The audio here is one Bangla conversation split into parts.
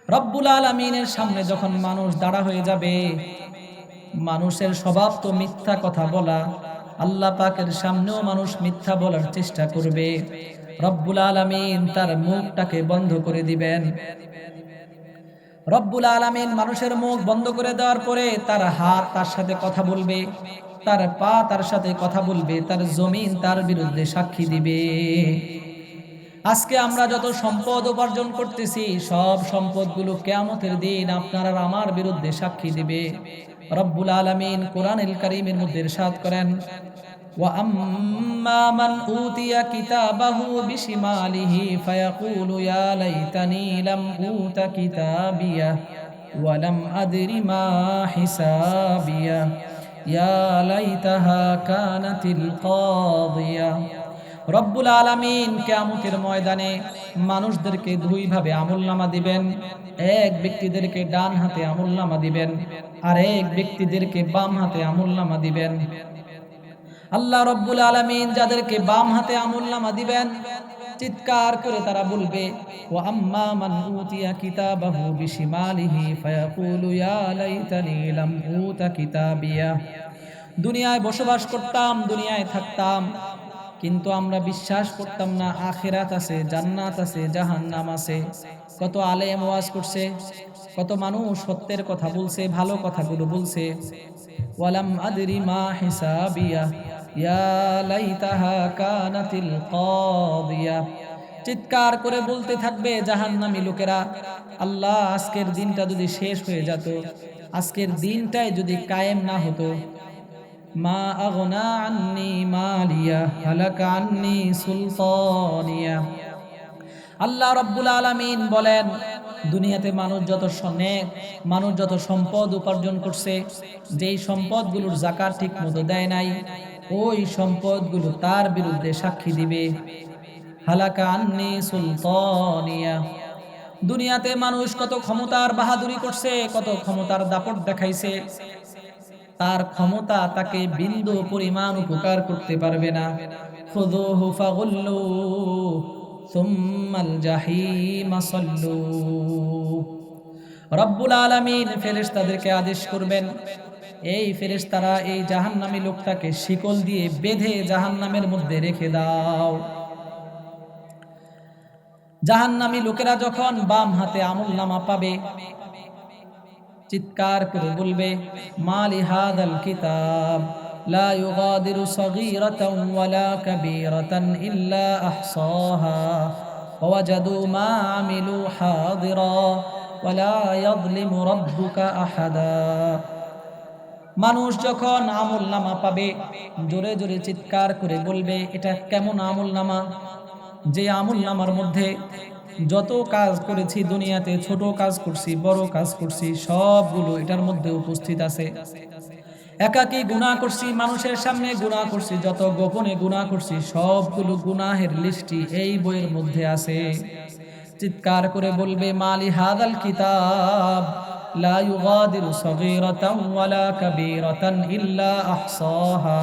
রব্বুল আলামিনের সামনে যখন মানুষ দাঁড়া হয়ে যাবে, মানুষের স্বভাব তো মিথ্যা কথা বলা। আল্লাহ পাকের সামনেও মানুষ মিথ্যা বলার চেষ্টা করবে। রব্বুল আলামিন তার মুখটাকে বন্ধ করে দিবেন। রব্বুল আলামিন মানুষের মুখ বন্ধ করে দেওয়ার পরে তার হাত তার সাথে কথা বলবে, তার পা তার সাথে কথা বলবে, তার জমিন তার বিরুদ্ধে সাক্ষী দিবে। আজকে আমরা যত সম্পদ উপার্জন করতেছি, সব সম্পদগুলো কিয়ামতের দিন আপনার আর আমার বিরুদ্ধে সাক্ষী দিবে। রব্বুল আলামিন কোরআনুল কারীমের মধ্যে ইরশাদ করেন, ওয়া আম্মা মান উতিয়া কিতাবাহু বিশিমালিহি ফায়াকুলু ইয়া লাইতানি লাম উতা কিতাবিয়া ওয়া লাম আদরি মা হিসাবিয়া ইয়া লাইতাহা কানাতিল কাদিয়া। রব্বুল আলামিন কিয়ামতের ময়দানে মানুষদেরকে দুই ভাবে আমলনামা দিবেন। এক ব্যক্তিদেরকে ডান হাতে আমলনামা দিবেন, আর এক ব্যক্তিদেরকে বাম হাতে আমলনামা দিবেন। আল্লাহ রব্বুল আলামিন যাদেরকে বাম হাতে আমলনামা দিবেন, চিৎকার করে তারা বলবে, ওয়া আম্মা মান উতিয়া কিতাবাহু বিশিমালিহি ফায়াকুলু ইয়া লাইতানি লাম উতা কিতাবিয়া। দুনিয়ায় বসবাস করতাম, দুনিয়ায় থাকতাম, কিন্তু আমরা বিশ্বাস করতাম না আখিরাত আছে, জান্নাত আছে, জাহান্নাম আছে। কত আলেম ওয়াজ করছে, কত মানুষ সত্যের কথা বলছে, ভালো কথাগুলো বলছে। ওয়ালাম আদরি মা হিসাবিয়া ইয়া লাইতাহা কানাতিল কাদিয়া। চিৎকার করে বলতে থাকবে জাহান্নামী লোকেরা, আল্লাহ আজকের দিনটা যদি শেষ হয়ে যেত, আজকের দিনটাই যদি কায়েম না হতো। মা আগনা আন্নি মালিয়া হালাকা আন্নি সুলতানিয়া। আল্লাহ রব্বুল আলামিন বলেন, দুনিয়াতে মানুষ যত সম্পদ উপার্জন করছে, যেই সম্পদগুলোর যাকাত ঠিক মতো দেয় নাই, ওই সম্পদগুলো তার বিরুদ্ধে সাক্ষী দিবে। হালাকা আন্নি সুলতানিয়া। দুনিয়াতে মানুষ কত ক্ষমতার বাহাদুরি করছে, কত ক্ষমতার দাপট দেখাইছে, তার ক্ষমতা তাকে বিন্দু পরিমাণ উপকার করতে পারবে না। খুযুহু ফাগুল্লু সুম্মাল জাহিমা সাল্লু। রব্বুল আলামিন ফেরেশতাদেরকে আদেশ করবেন, এই ফেরেশতারা এই জাহান্নামী লোকটাকে শিকল দিয়ে বেঁধে জাহান্নামের মধ্যে রেখে দাও। জাহান্নামী লোকেরা যখন বাম হাতে আমলনামা পাবে, চিৎকার করে বলবে, মালি হাদাল কিতাব লা ইউগাদিরু সগীরাতান ওয়ালা কাবীরাতান ইল্লা আহসাহা ওয়া ওয়াজাদু মা আমিলু হাদিরা ওয়ালা ইয়াযলিমু রাব্বুকা আহাদা। মানুষ যখন আমলনামা পাবে, জোরে জোরে চিৎকার করে বলবে, এটা কেমন আমলনামা, যে আমলনামার মধ্যে যত কাজ করেছি দুনিয়াতে, ছোট কাজ করছি, বড় কাজ করছি, সবগুলো এটার মধ্যে উপস্থিত আছে। একাকী গুনাহ করছি, মানুষের সামনে গুনাহ করছি, যত গোপনে গুনাহ করছি, সবগুলো গুনাহের লিস্টি এই বইয়ের মধ্যে আছে। চিৎকার করে বলবে, মালি হাদাল কিতাব লা ইউগাদিরু সগীরাতান ওয়ালা কাবীরাতান ইল্লা আহসাহা।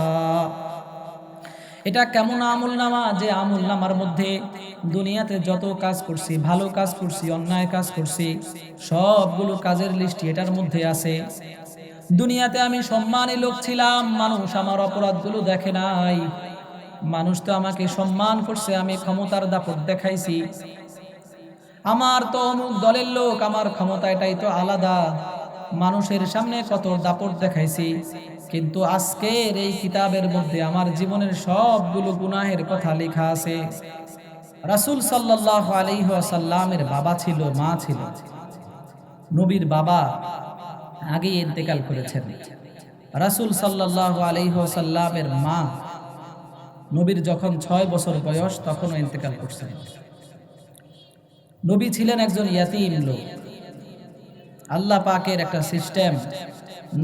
এটা কেমন আমলনামা, যে আমলনামার মধ্যে দুনিয়াতে যত কাজ করছি, ভালো কাজ করছি, অন্যায় কাজ করছি, সবগুলো কাজের লিস্টি এটার মধ্যে আছে। দুনিয়াতে আমি সম্মানী লোক ছিলাম, মানুষ আমার অপরাধগুলো দেখে নাই। মানুষ তো আমাকে সম্মান করছে, আমি ক্ষমতার দাপট দেখাইছি, আমার তো অমুক দলের লোক, আমার ক্ষমতা এটাই তো আলাদা, মানুষের সামনে কত দাপট দেখাইছি। কিন্তু আজকের এই কিতাবের মধ্যে আমার জীবনের সবগুলো গুনাহের কথা লেখা আছে। রাসূল সাল্লাল্লাহু আলাইহি ওয়াসাল্লামের বাবা ছিল, মা ছিল। নবীর বাবা আগে ইন্তেকাল করেছেন। রাসূল সাল্লাল্লাহু আলাইহি ওয়াসাল্লামের মা নবীর যখন 6 বছর বয়স তখনও ইন্তেকাল করছেন। নবী ছিলেন একজন ইয়াতীম লোক। আল্লাহ পাকের একটা সিস্টেম,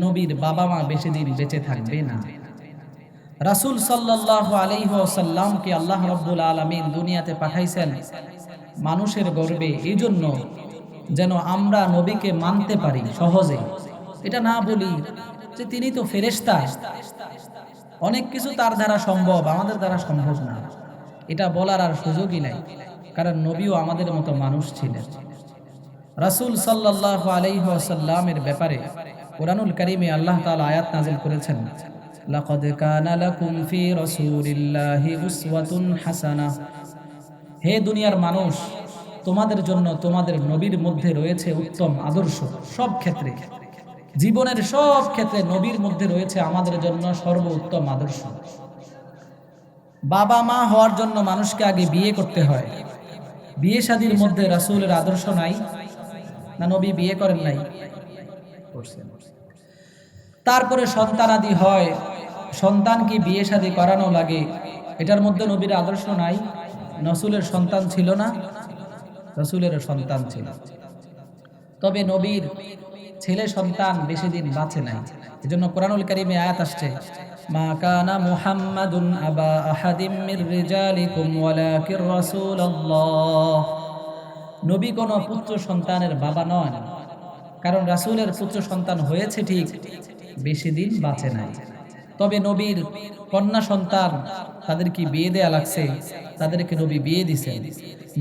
নবীর বাবা মা বেশি দিন বেঁচে থাকবে না। রাসূল সাল্লাল্লাহু আলাইহি ওয়াসাল্লামকে আল্লাহ রাব্বুল আলামিন দুনিয়াতে পাঠাইছেন মানুষের গর্বে, এই জন্য যেন আমরা নবীকে মানতে পারি সহজে। এটা না বলি যে তিনি তো ফেরেশতা, অনেক কিছু তার দ্বারা সম্ভব, আমাদের দ্বারা সম্ভব না, এটা বলার আর সুযোগই নাই, কারণ নবীও আমাদের মতো মানুষ ছিলেন। রাসূল সাল্লাল্লাহু আলাইহি ওয়াসাল্লামের ব্যাপারে কুরআনুল কারীমে আল্লাহ তাআলা আয়াত নাযিল করেছেন, লাকাদ কানা লাকুম ফি রাসূলিল্লাহি উসওয়াতুন হাসানাহ। হে দুনিয়ার মানুষ, তোমাদের জন্য তোমাদের নবীর মধ্যে রয়েছে উত্তম আদর্শ। সব ক্ষেত্রে, জীবনের সব ক্ষেত্রে নবীর মধ্যে রয়েছে আমাদের জন্য সর্বোত্তম আদর্শ। বাবা মা হওয়ার জন্য মানুষকে আগে বিয়ে করতে হয়। বিয়ে শাদীর মধ্যে রাসূলের আদর্শ নাই না? নবী বিয়ে করেন নাই? তারপরে সন্তানাদি হয়, সন্তানকে বিয়ে শাদী করানো লাগে, এটার মধ্যে নবীর আদর্শ নাই? রাসূলের সন্তান ছিল না? রাসূলের সন্তান ছিল, তবে নবীর ছেলে সন্তান বেশি দিন বাঁচে নাই। এজন্য কোরআনুল কারীমে আয়াত আসছে, মা কানা মুহাম্মাদুন আবা আহাদিম মির রিজালিকুম ওয়ালাকির রাসূলুল্লাহ। নবী কোনো পুত্র সন্তানের বাবা নন, কারণ রাসূলের পুত্র সন্তান হয়েছে ঠিক, বেশি দিন বাঁচে নাই। তবে নবীর কন্যা সন্তান, তাদেরকে বিয়ে দেয়া লাগছে, তাদেরকে নবী বিয়ে দিছেন।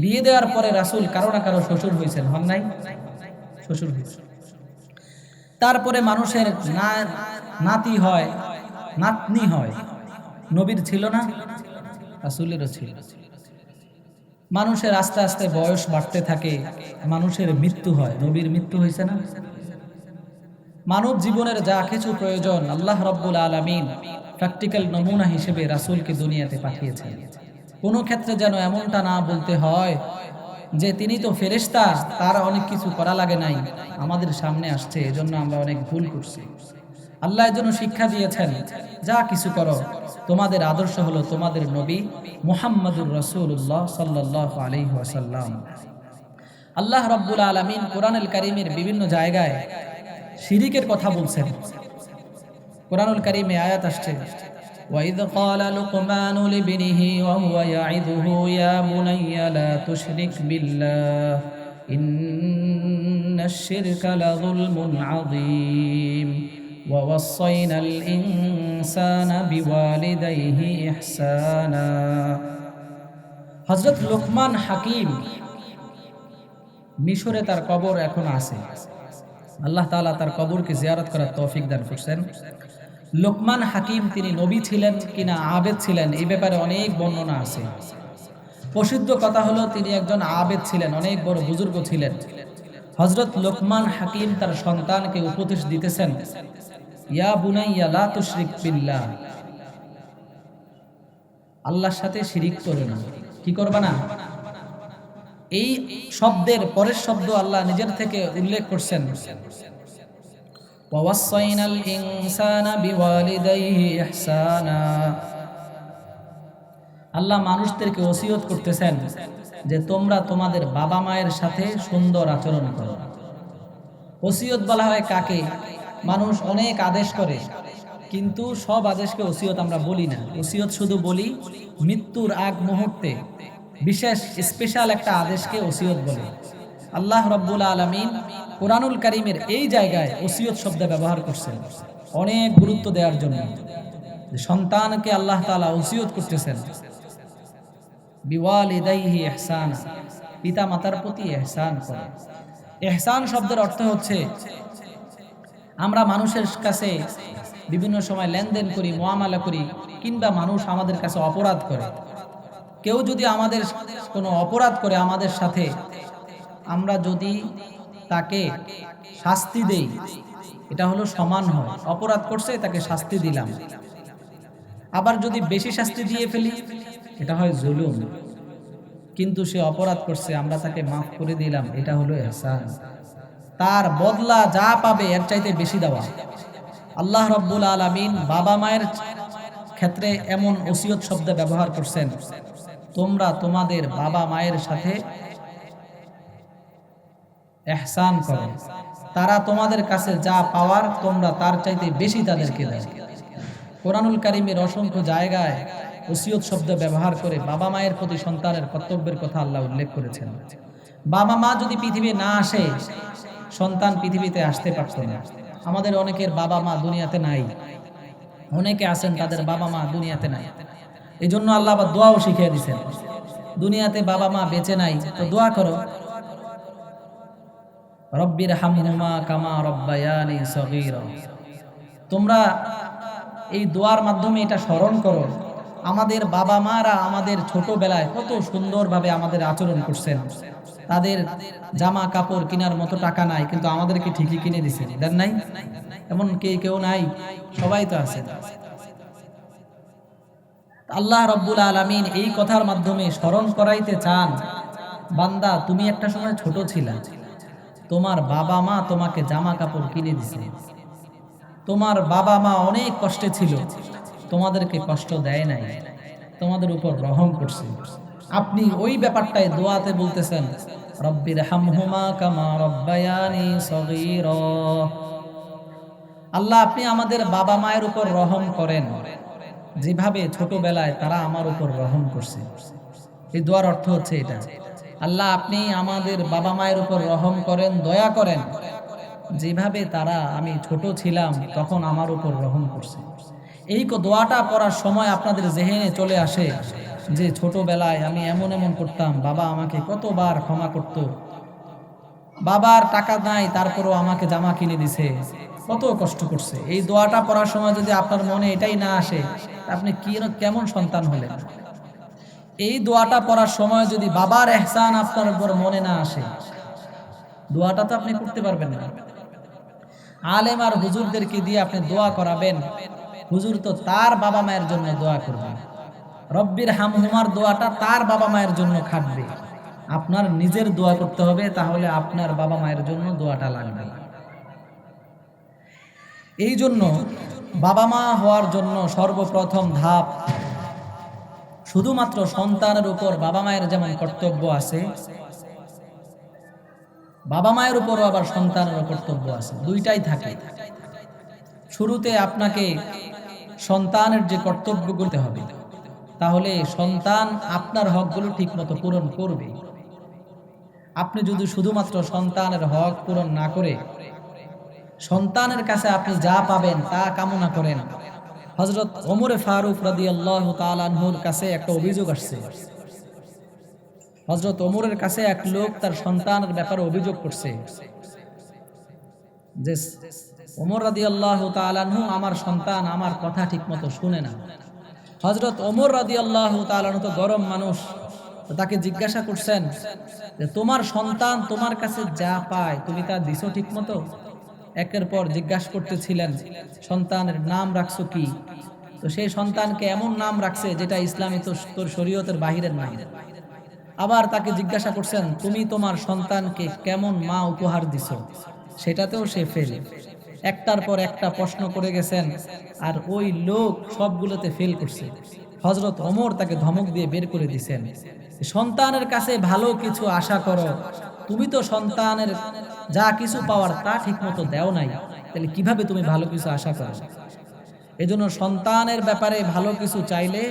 বিয়ে দেওয়ার পরে রাসূল কারো না কারো শ্বশুর হয়েছেন, হন নাই? শ্বশুর হয়েছেন। তারপরে মানুষের নাতি হয়, নাতনি হয়। নবীর ছিল না? রাসূলেরও ছিল। মানুষের আস্তে আস্তে বয়স বাড়তে থাকে, মানুষের মৃত্যু হয়। নবীর মৃত্যু হয়েছে না? মানব জীবনের যা কিছু প্রয়োজন আল্লাহ রাব্বুল আলামিন প্র্যাকটিক্যাল নমুনা হিসেবে রাসূলকে দুনিয়াতে পাঠিয়েছেন। কোনো ক্ষেত্রে যেন এমনটা না বলতে হয় যে তিনি তো ফেরেশতা, তার অনেক কিছু করা লাগে নাই, আমাদের সামনে আসছে, এজন্য আমরা অনেক ভুল করছি। আল্লাহ এর জন্য শিক্ষা দিয়েছেন, যা কিছু করো তোমাদের আদর্শ হলো তোমাদের নবী মুহাম্মাদুর রাসূলুল্লাহ সাল্লাল্লাহু আলাইহি ওয়াসাল্লাম। আল্লাহ রাব্বুল আলামিন কোরআনুল কারীমের বিভিন্ন জায়গায় শিরিকের কথা বলছেন। কোরআনুল কারীমে আয়াত আসছে, وَإِذْ قَالَ لُقْمَانُ لِابْنِهِ وَهُوَ يَعِظُهُ يَا بُنَيَّ لَا تُشْرِكْ بِاللَّهِ إِنَّ الشِّرْكَ لَظُلْمٌ عَظِيمٌ وَوَصَّيْنَا الْإِنسَانَ بِوَالِدَيْهِ إِحْسَانًا। হযরত লোকমান হাকিম, মিশরে তার কবর এখন আছে। আল্লাহ তাআলা তার কবরকে জিয়ারত করার তৌফিক দান করেছেন। লোকমান হাকিম তিনি নবী ছিলেন কিনা আবেদ ছিলেন, এই ব্যাপারে অনেক বর্ণনা আছে। প্রসিদ্ধ কথা হলো তিনি একজন আবেদ ছিলেন, অনেক বড় বুজুর্গ ছিলেন। হযরত লোকমান হাকিম তার সন্তানকে উপদেশ দিতেছেন, ইয়া বুনাইয়া লা তুশরিক বিল্লাহ, আল্লাহর সাথে শিরিক করো না। কি করবা না? এই শব্দের পরের শব্দ আল্লাহ নিজের থেকে উল্লেখ করছেন, ওয়াসাইনাল ইনসানা বিওয়ালিদাইহি ইহসানা। আল্লাহ মানুষদেরকে ওসিয়ত করতেছেন যে তোমরা তোমাদের বাবা মায়ের সাথে সুন্দর আচরণ করো। ওসিয়ত বলা হয় কাকে? মানুষ অনেক আদেশ করে, কিন্তু সব আদেশকে ওসিয়ত আমরা বলি না। ওসিয়ত শুধু বলি মৃত্যুর আগ মুহূর্তে বিশেষ স্পেশাল একটা আদেশকে ওসিয়ত বলে। আল্লাহ রাব্বুল আলামিন কোরআনুল কারীমের এই জায়গায় ওসিয়ত শব্দ ব্যবহার করছেন অনেক গুরুত্ব দেওয়ার জন্য। সন্তানকে আল্লাহ তাআলা ওসিয়ত করতেছেন, বিওয়ালিদাইহি ইহসান, পিতা মাতার প্রতি ইহসান করো। ইহসান শব্দের অর্থ হচ্ছে আমরা মানুষের কাছে বিভিন্ন সময় লেনদেন করি, মুআমালা করি, কিংবা মানুষ আমাদের কাছে অপরাধ করে। কেউ যদি আমাদের কোনো অপরাধ করে আমাদের সাথে, আমরা যদি তাকে শাস্তি দেই, এটা হলো সমান হয়। অপরাধ করছে, তাকে শাস্তি দিলাম। আবার যদি বেশি শাস্তি দিয়ে ফেলি, এটা হয় জুলুম। কিন্তু সে অপরাধ করছে, আমরা তাকে মাফ করে দিলাম, এটা হলো ইহসান। তার বদলা যা পাবে এর চাইতে বেশি দেওয়া। আল্লাহ রাব্বুল আলামিন বাবা মায়ের ক্ষেত্রে এমন ওসিয়ত শব্দ ব্যবহার করছেন, তোমরা তোমাদের বাবা মায়ের সাথে ইহসান করো, তারা তোমাদের কাছে যা পাওয়ার তোমরা তার চাইতে বেশি তাদেরকে দাও। কোরআনুল কারীমের অসংখ্য জায়গায় ওসিয়ত শব্দ ব্যবহার করে বাবা মায়ের প্রতি সন্তানের কর্তব্যের কথা আল্লাহ উল্লেখ করেছেন। বাবা মা যদি পৃথিবী না আসে, সন্তান পৃথিবীতে আসতে পারত না। আমাদের অনেকের বাবা মা দুনিয়াতে নাই, অনেকে আছেন তাদের বাবা মা দুনিয়াতে নাই। এই জন্য আল্লাহ আবার দোয়াও শিখিয়ে দিয়েছেন, দুনিয়াতে বাবা মা বেঁচে নাই তো দোয়া করো। রব্বির হামহুমা কামা রব্বায়ানি সগীরা। তোমরা এই দোয়ার মাধ্যমে এটা স্মরণ করো, আমাদের বাবা মারা আমাদের ছোটবেলায় কত সুন্দরভাবে আমাদের আচরণ করছেন। তাদের জামা কাপড় কেনার মতো টাকা নাই, কিন্তু আমাদেরকে ঠিকই কিনে দিছেন, দেন নাই? এমন কেউ নাই? সবাই তো আছেন। আল্লাহ রব্বুল আলামিন এই কথার মাধ্যমে স্মরণ করাইতে চান, বান্দা তুমি একটা সময় ছোট ছিলা, তোমার বাবা মা তোমাকে জামা কাপড় কিনে দিছে, তোমার বাবা মা অনেক কষ্টে ছিল, তোমাদেরকে কষ্ট দেয় নাই, তোমাদের উপর রহম করছে। আপনি ওই ব্যাপারটাই দোয়াতে বলতেছেন, রব্বির হামহুমা কামা রব্বায়ানি সগীরা। আল্লাহ আপনি আমাদের বাবা মায়ের উপর রহম করেন যেভাবে ছোটবেলায় তারা আমার উপর রহম করছে। এই দোয়ার অর্থ হচ্ছে এটা, আল্লাহ আপনি আমাদের বাবা মায়ের উপর রহম করেন, দয়া করেন যেভাবে তারা আমি ছোট ছিলাম তখন আমার উপর রহম করছে। এই দোয়াটা পড়ার সময় আপনাদের জেহেনে চলে আসে যে ছোটবেলায় আমি এমন এমন করতাম, বাবা আমাকে কতবার ক্ষমা করত, বাবার টাকা নাই তারপরও আমাকে জামা কিনে দিছে, কত কষ্ট করছে। এই দোয়াটা পড়ার সময় যদি আপনার মনে এটাই না আসে, আপনি কেমন সন্তান হলেন? এই দোয়াটা পড়ার সময় যদি বাবার এহসান আপনার উপর মনে না আসে, দোয়াটা তো আপনি করতে পারবেন না। আলেম আর হুজুরদেরকে দিয়ে আপনি দোয়া করাবেন, হুজুর তো তার বাবা মায়ের জন্য দোয়া করবে, রব্বির হামহুমার দোয়াটা তার বাবা মায়ের জন্য খাটবে। আপনার নিজের দোয়া করতে হবে, তাহলে আপনার বাবা মায়ের জন্য দোয়াটা লাগবে। এই জন্য বাবা মা হওয়ার জন্য সর্বপ্রথম ধাপ, শুধুমাত্র সন্তানের উপর বাবা মায়ের যেমন কর্তব্য আছে, বাবা মায়ের উপরও আবার সন্তানের কর্তব্য আছে, দুইটাই থাকে। শুরুতে আপনাকে সন্তানের যে কর্তব্য করতে হবে, তাহলে সন্তান আপনার হকগুলো ঠিকমতো পূরণ করবে। আপনি যদি শুধুমাত্র সন্তানের হক পূরণ না করে সন্তানের কাছে আপনি যা পাবেন তা কামনা করেন, হযরত ওমর ফারুক রাদিয়াল্লাহু তাআলা আনহুর কাছে একটা অভিযোগ আসছে। হযরত ওমরের কাছে এক লোক তার সন্তানের ব্যাপারে অভিযোগ করছে যে ওমর রাদিয়াল্লাহু তাআলা আনহু, আমার সন্তান আমার কথা ঠিকমতো শুনে না। হযরত ওমর রাদিয়াল্লাহু তাআলা আনহু তো গরম মানুষ, তাকে জিজ্ঞাসা করছেন যে তোমার সন্তান তোমার কাছে যা পায় তুমি তা দিছো ঠিকমতো? একের পর জিজ্ঞাসা করতেছিলেন সন্তানের নাম রাখছো কি? তো সেই সন্তানকে এমন নাম রাখছে যেটা ইসলামী তোর শরীয়তের বাহিরের নাম। আবার তাকে জিজ্ঞাসা করছেন তুমি তোমার সন্তানকে কেমন মা উপহার দিছো, সেটাতেও সে ফেল। একটার পর একটা প্রশ্ন করে গেছেন, আর ওই লোক সবগুলোতে ফেল করছে। হযরত ওমর তাকে ধমক দিয়ে বের করে দিয়েছেন, সন্তানের কাছে ভালো কিছু আশা করো, তুমি তো সন্তানের যা কিছু পাওয়ার তা ঠিকমতো দেও নাই, তাহলে কিভাবে তুমি ভালো কিছু আশা করো? এজন্য সন্তানের ব্যাপারে ভালো কিছু চাইলে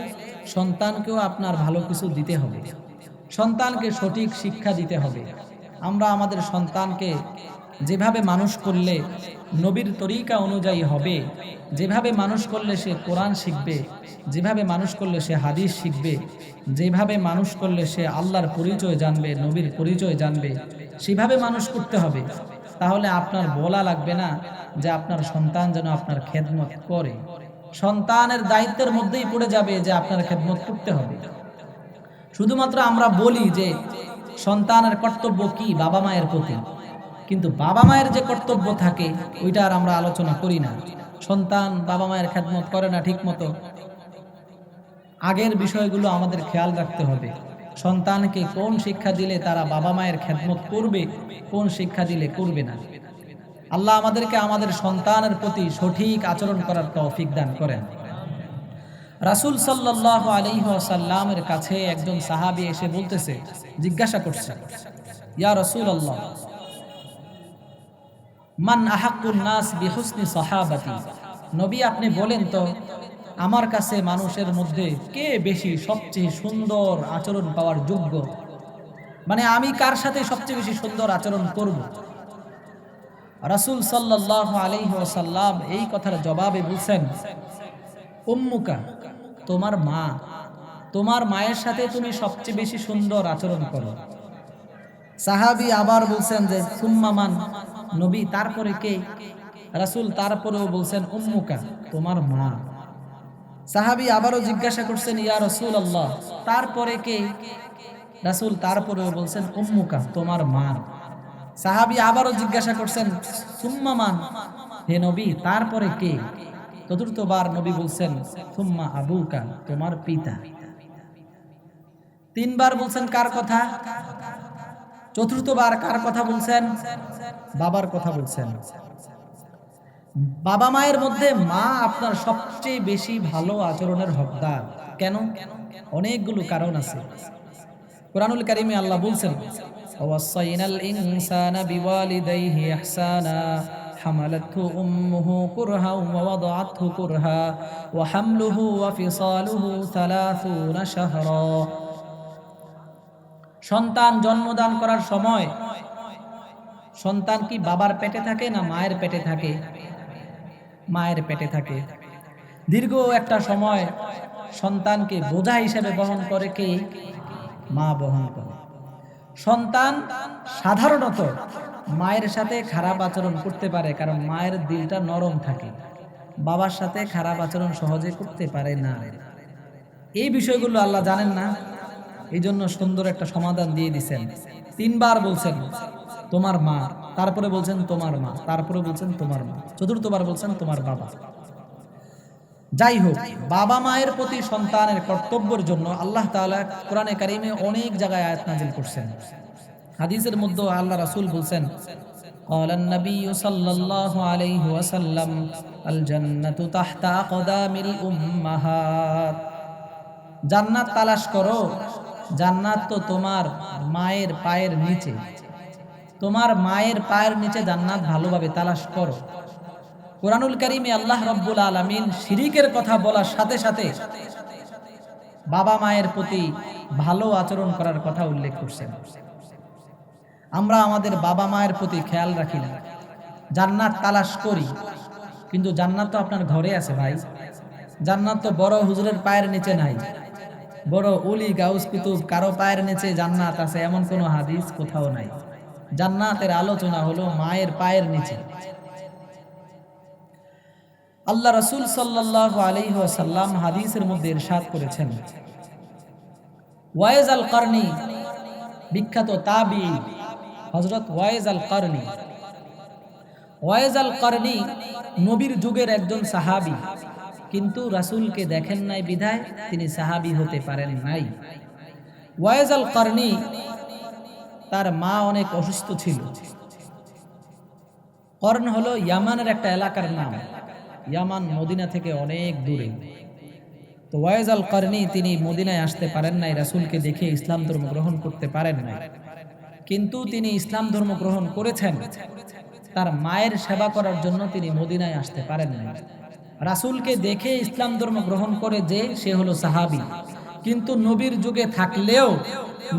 সন্তানকেও আপনার ভালো কিছু দিতে হবে, সন্তানকে সঠিক শিক্ষা দিতে হবে। আমরা আমাদের সন্তানকে যেভাবে মানুষ করলে নবীর তরিকা অনুযায়ী হবে, যেভাবে মানুষ করলে সে কোরআন শিখবে, যেভাবে মানুষ করলে সে হাদিস শিখবে, যেভাবে মানুষ করলে সে আল্লাহর পরিচয় জানবে, নবীর পরিচয় জানবে, সেভাবে মানুষ করতে হবে। তাহলে আপনার বলা লাগবে না যে আপনার সন্তান যেন আপনার খেদমত করে, সন্তানের দায়িত্বের মধ্যেই পড়ে যাবে যে আপনার খেদমত করতে হবে। শুধুমাত্র আমরা বলি যে সন্তানের কর্তব্য কি বাবা মায়ের প্রতি, কিন্তু বাবা মায়ের যে কর্তব্য থাকে ওইটা আর আমরা আলোচনা করি না। সন্তান বাবা মায়ের খেদমত করে না ঠিক মতো, আগের বিষয়গুলো আমাদের খেয়াল রাখতে হবে। সন্তানকে কোন শিক্ষা দিলে তারা বাবা মায়ের খেদমত করবে, কোন শিক্ষা দিলে করবে না। আল্লাহ আমাদেরকে আমাদের সন্তানের প্রতি সঠিক আচরণ করার তৌফিক দান করেন। রাসূল সাল্লাল্লাহু আলাইহি ওয়াসাল্লামের কাছে একজন সাহাবী এসে বলতেছে, জিজ্ঞাসা করছে, ইয়া রাসূলুল্লাহ, মান আহাক্কুন নাস বিহুসনি সাহাবাতি, নবী আপনি বলেন তো আমার কাছে মানুষের মধ্যে কে বেশি সবচেয়ে সুন্দর আচরণ পাওয়ার যোগ্য, মানে আমি কার সাথে সবচেয়ে বেশি সুন্দর আচরণ করব? রাসূল সাল্লাল্লাহু আলাইহি ওয়াসাল্লাম এই কথার জবাবে বলছেন, উম্মুকা, তোমার মা, তোমার মায়ের সাথে তুমি সবচেয়ে বেশি সুন্দর আচরণ করো। সাহাবী আবার বলছেন যে সুম্মা মান, নবী তারপরে কে? রাসূল তারপরেও বলছেন উম্মুকা, তোমার মা। সাহাবী আবারও জিজ্ঞাসা করছেন ইয়া রাসূলুল্লাহ, তারপরে কে? রাসূল তারপরেও বলছেন উম্মুকা, তোমার মা। সাহাবী আবারও জিজ্ঞাসা করছেন সুম্মা মান, হে নবী তারপরে কে? চতুর্থবার নবী বলছেন সুম্মা আবুকা, তোমার পিতা। তিনবার বলছেন কার কথা? চতুর্থবার কার কথা বলছেন? বাবার কথা বলছেন। বাবা মায়ের মধ্যে মা আপনার সবচেয়ে বেশি ভালো আচরণের হকদার। কেন? অনেকগুলো কারণ আছে। কুরআনুল কারীমে আল্লাহ বলছেন ওয়াসাইনাল ইনসানা বিওয়ালিদাইহি ইহসানা হামালাতহু উম্মুহু কুরহা ওয়া ওয়াদাআতহু কুরহা ওয়া হামলুহু ওয়া ফিসালুহু 30 শাহরা। সন্তান জন্মদান করার সময় সন্তান কি বাবার পেটে থাকে না মায়ের পেটে থাকে? মায়ের পেটে থাকে। দীর্ঘ একটা সময় সন্তানকে বোঝা হিসেবে বহন করে কে? মা বহন করে। সন্তান সাধারণত মায়ের সাথে খারাপ আচরণ করতে পারে, কারণ মায়ের দিলটা নরম থাকে। বাবার সাথে খারাপ আচরণ সহজে করতে পারে না। এই বিষয়গুলো আল্লাহ জানেন না, এই জন্য সুন্দর একটা সমাধান দিয়ে দিছেন। তিনবার বলছেন তোমার মা, তারপরে বলছেন তোমার মা, তারপরে বলছেন তোমার মা, চতুর্থবার বলছেন তোমার বাবা। যাই হোক, বাবা মায়ের প্রতি সন্তানের কর্তব্যের জন্য আল্লাহ তাআলা কোরআনে কারিমে অনেক জায়গায় আয়াত নাযিল করছেন। হাদিসের মধ্যে আল্লাহ রাসূল বলছেন قال النبي صلى الله عليه وسلم الجنة تحت أقدام الأمهات। জান্নাত তালাশ করো, জান্নাত তো তোমার মায়ের পায়ের নিচে। তোমার মায়ের পায়ের নিচে জান্নাত ভালোভাবে তালাশ করো। কুরআনুল কারীমে আল্লাহ রাব্বুল আলামিন শিরিকের কথা বলার সাথে সাথে বাবা মায়ের প্রতি ভালো আচরণ করার কথা উল্লেখ করছেন। আমরা আমাদের বাবা মায়ের প্রতি খেয়াল রাখি না, জান্নাত তালাশ করি, কিন্তু জান্নাত তো আপনার ঘরে আছে ভাই। জান্নাত তো বড় হুজুরের পায়ের নিচে নাই, বড় ওলি গাউস কুতুব কারো পায়ের নিচে জান্নাত আছে এমন কোনো হাদিস কোথাও নাই। জান্নাতের আলোচনা হলো মায়ের পায়ের নিচে। আল্লাহ রাসূল সাল্লাল্লাহু আলাইহি ওয়াসাল্লাম হাদিসের মধ্যে ইরশাদ করেছেন, ওয়াইজ আল কারনি, বিখ্যাত তাবিঈ হযরত ওয়াইজ আল কারনি। ওয়াইজ আল কারনি নবীর যুগের একজন সাহাবী, কিন্তু রাসূলকে দেখেন নাই বিধায় তিনি সাহাবী হতে পারেন নাই। ওয়াইজ আল কারনি তার মা অনেক অসুস্থ ছিল। কর্ন হলো ইয়ামানের একটা এলাকার নাম। ইয়ামান মদিনা থেকে অনেক দূরে। তো ওয়াইজ আল কারনি তিনি মদিনায় আসতে পারেন নাই, রাসূলকে দেখে ইসলাম ধর্ম গ্রহণ করতে পারেন নাই। কিন্তু তিনি ইসলাম ধর্ম গ্রহণ করেছেন, তার মায়ের সেবা করার জন্য তিনি মদিনায় আসতে পারেন নাই। রাসূলকে দেখে ইসলাম ধর্ম গ্রহণ করে যে সে হলো সাহাবী, কিন্তু নবীর যুগে থাকলেও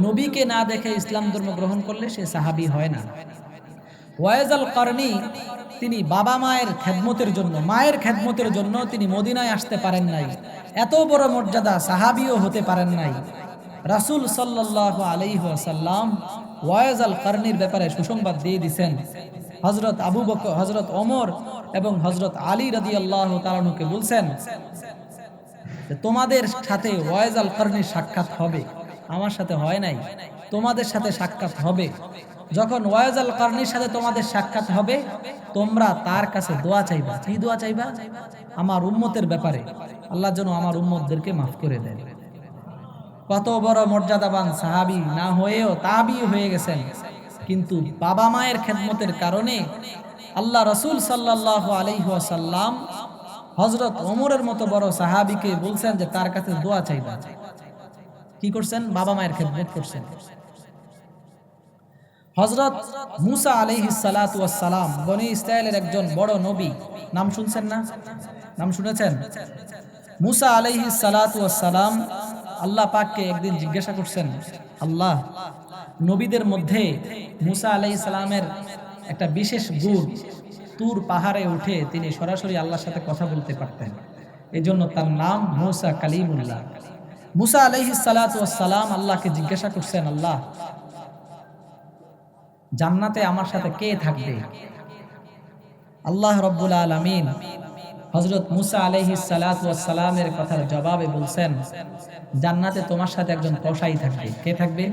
নবীকে না দেখে ইসলাম ধর্ম গ্রহণ করলে সে সাহাবী হয় না। ওয়াইজ আল কারনি তিনি বাবা মায়ের খেদমতের জন্য, মায়ের খেদমতের জন্য তিনি মদিনায় আসতে পারেন নাই। এত বড় মর্যাদা, সাহাবীও হতে পারেন নাই। রাসূল সাল্লাল্লাহু আলাইহি ওয়াসাল্লাম ওয়াইজ আল কারনির ব্যাপারে সুসংবাদ দিয়ে দিয়েছেন। হযরত আবু বকর, হযরত ওমর এবং হযরত আলী রাদিয়াল্লাহু তাআলা আনহুকে বলছেন যে তোমাদের সাথে ওয়াইজ আল কারনির সাক্ষাৎ হবে, আমার সাথে হয় নাই, তোমাদের সাথে সাক্ষাৎ হবে। যখন ওয়াইজ আল কারনির সাথে তোমাদের সাক্ষাৎ হবে, তোমরা তার কাছে দোয়া চাইবা। কি দোয়া চাইবা? আমার উম্মতের ব্যাপারে, আল্লাহ যেন আমার উম্মতদেরকে মাফ করে দেন। কত বড় মর্যাদাবান সাহাবী না হয়েও তাবিঈ হয়ে গেছেন, কিন্তু বাবা মায়ের খেদমতের কারণে আল্লাহ রাসূল সাল্লাল্লাহু আলাইহি ওয়াসাল্লাম হযরত ওমরের মতো বড় সাহাবীকে বলছেন যে তার কাছে দোয়া চাইবা। কি করছেন? বাবা মায়ের খেদমত করছেন। হযরত মুসা আলাইহিস সালাতু ওয়াস সালাম বনি ইসরাইলের একজন বড় নবী, নাম শুনছেন না? নাম শুনেছেন? মুসা আলাইহিস সালাতু ওয়াস সালাম আল্লাহ পাককে একদিন জিজ্ঞাসা করছেন, আল্লাহ, নবীদের মধ্যে মুসা আলাইহিস সালামের একটা বিশেষ গুণ, তুর পাহাড়ে উঠে তিনি সরাসরি আল্লাহর সাথে কথা বলতে পারতেন, এজন্য তার নাম মুসা কালিমুল্লাহ। মুসা আলাইহিস সালাতু ওয়াস সালাম আল্লাহকে জিজ্ঞাসা করছেন, আল্লাহ, জান্নাতে আমার সাথে কে থাকবে? আল্লাহ রাব্বুল আলামিন হযরত মুসা আলাইহিস সালাতু ওয়াস সালামের কথার জবাবে বলছেন, জান্নাতে তোমার সাথে একজন কসাই থাকবে। কে থাকবে?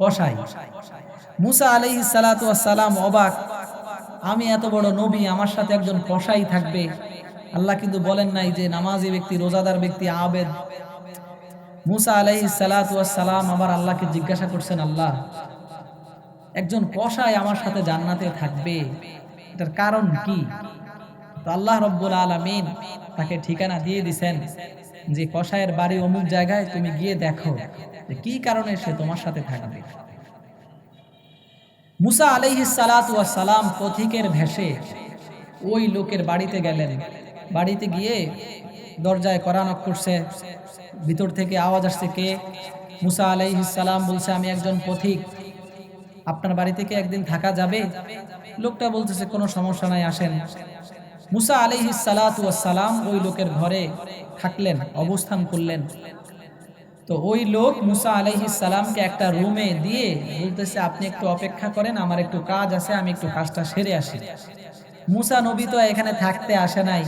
কসাই। মুসা আলাইহিস সালাতু ওয়াস সালাম অবাক, আমি এত বড় নবী, আমার সাথে একজন কসাই থাকবে। আল্লাহ কিন্তু বলেন নাই যে নামাজি ব্যক্তি, রোজাদার ব্যক্তি, আবেদ। মুসা আলাইহিস সালাতু ওয়াস সালাম আবার আল্লাহকে জিজ্ঞাসা করছেন, আল্লাহ, একজন কসাই আমার সাথে জান্নাতে থাকবে, এটার কারণ কি? তো আল্লাহ রাব্বুল আলামিন তাকে ঠিকানা দিয়ে দিবেন যে কসাইয়ের বাড়ি অমুক জায়গায়, তুমি গিয়ে দেখো যে কি কারণে সে তোমার সাথে থাকবে। মুসা আলাইহিস সালাতু ওয়াস সালাম পথিকের ভেষে ওই লোকের বাড়িতে গেলেন। বাড়িতে গিয়ে দরজায় কড়া নক করছে, ভিতর থেকে আওয়াজ আসছে, কে? মুসা আলাইহিস সালাম বলছে, আমি একজন পথিক, আপনার বাড়ি থেকে একদিন থাকা যাবে? লোকটা বলতেছে, কোনো সমস্যা নাই, আসেন। মুসা আলাইহিস সালাতু ওয়াস সালাম ওই লোকের ঘরে থাকলেন, অবস্থান করলেন। তো ওই লোক মুসা আলাইহিস সালামকে একটা রুমে দিয়ে বলতেছে, আপনি একটু অপেক্ষা করেন, আমার একটু কাজ আছে, আমি একটু কাজটা সেরে আসি। মুসা নবী তো এখানে থাকতে আসে নাই,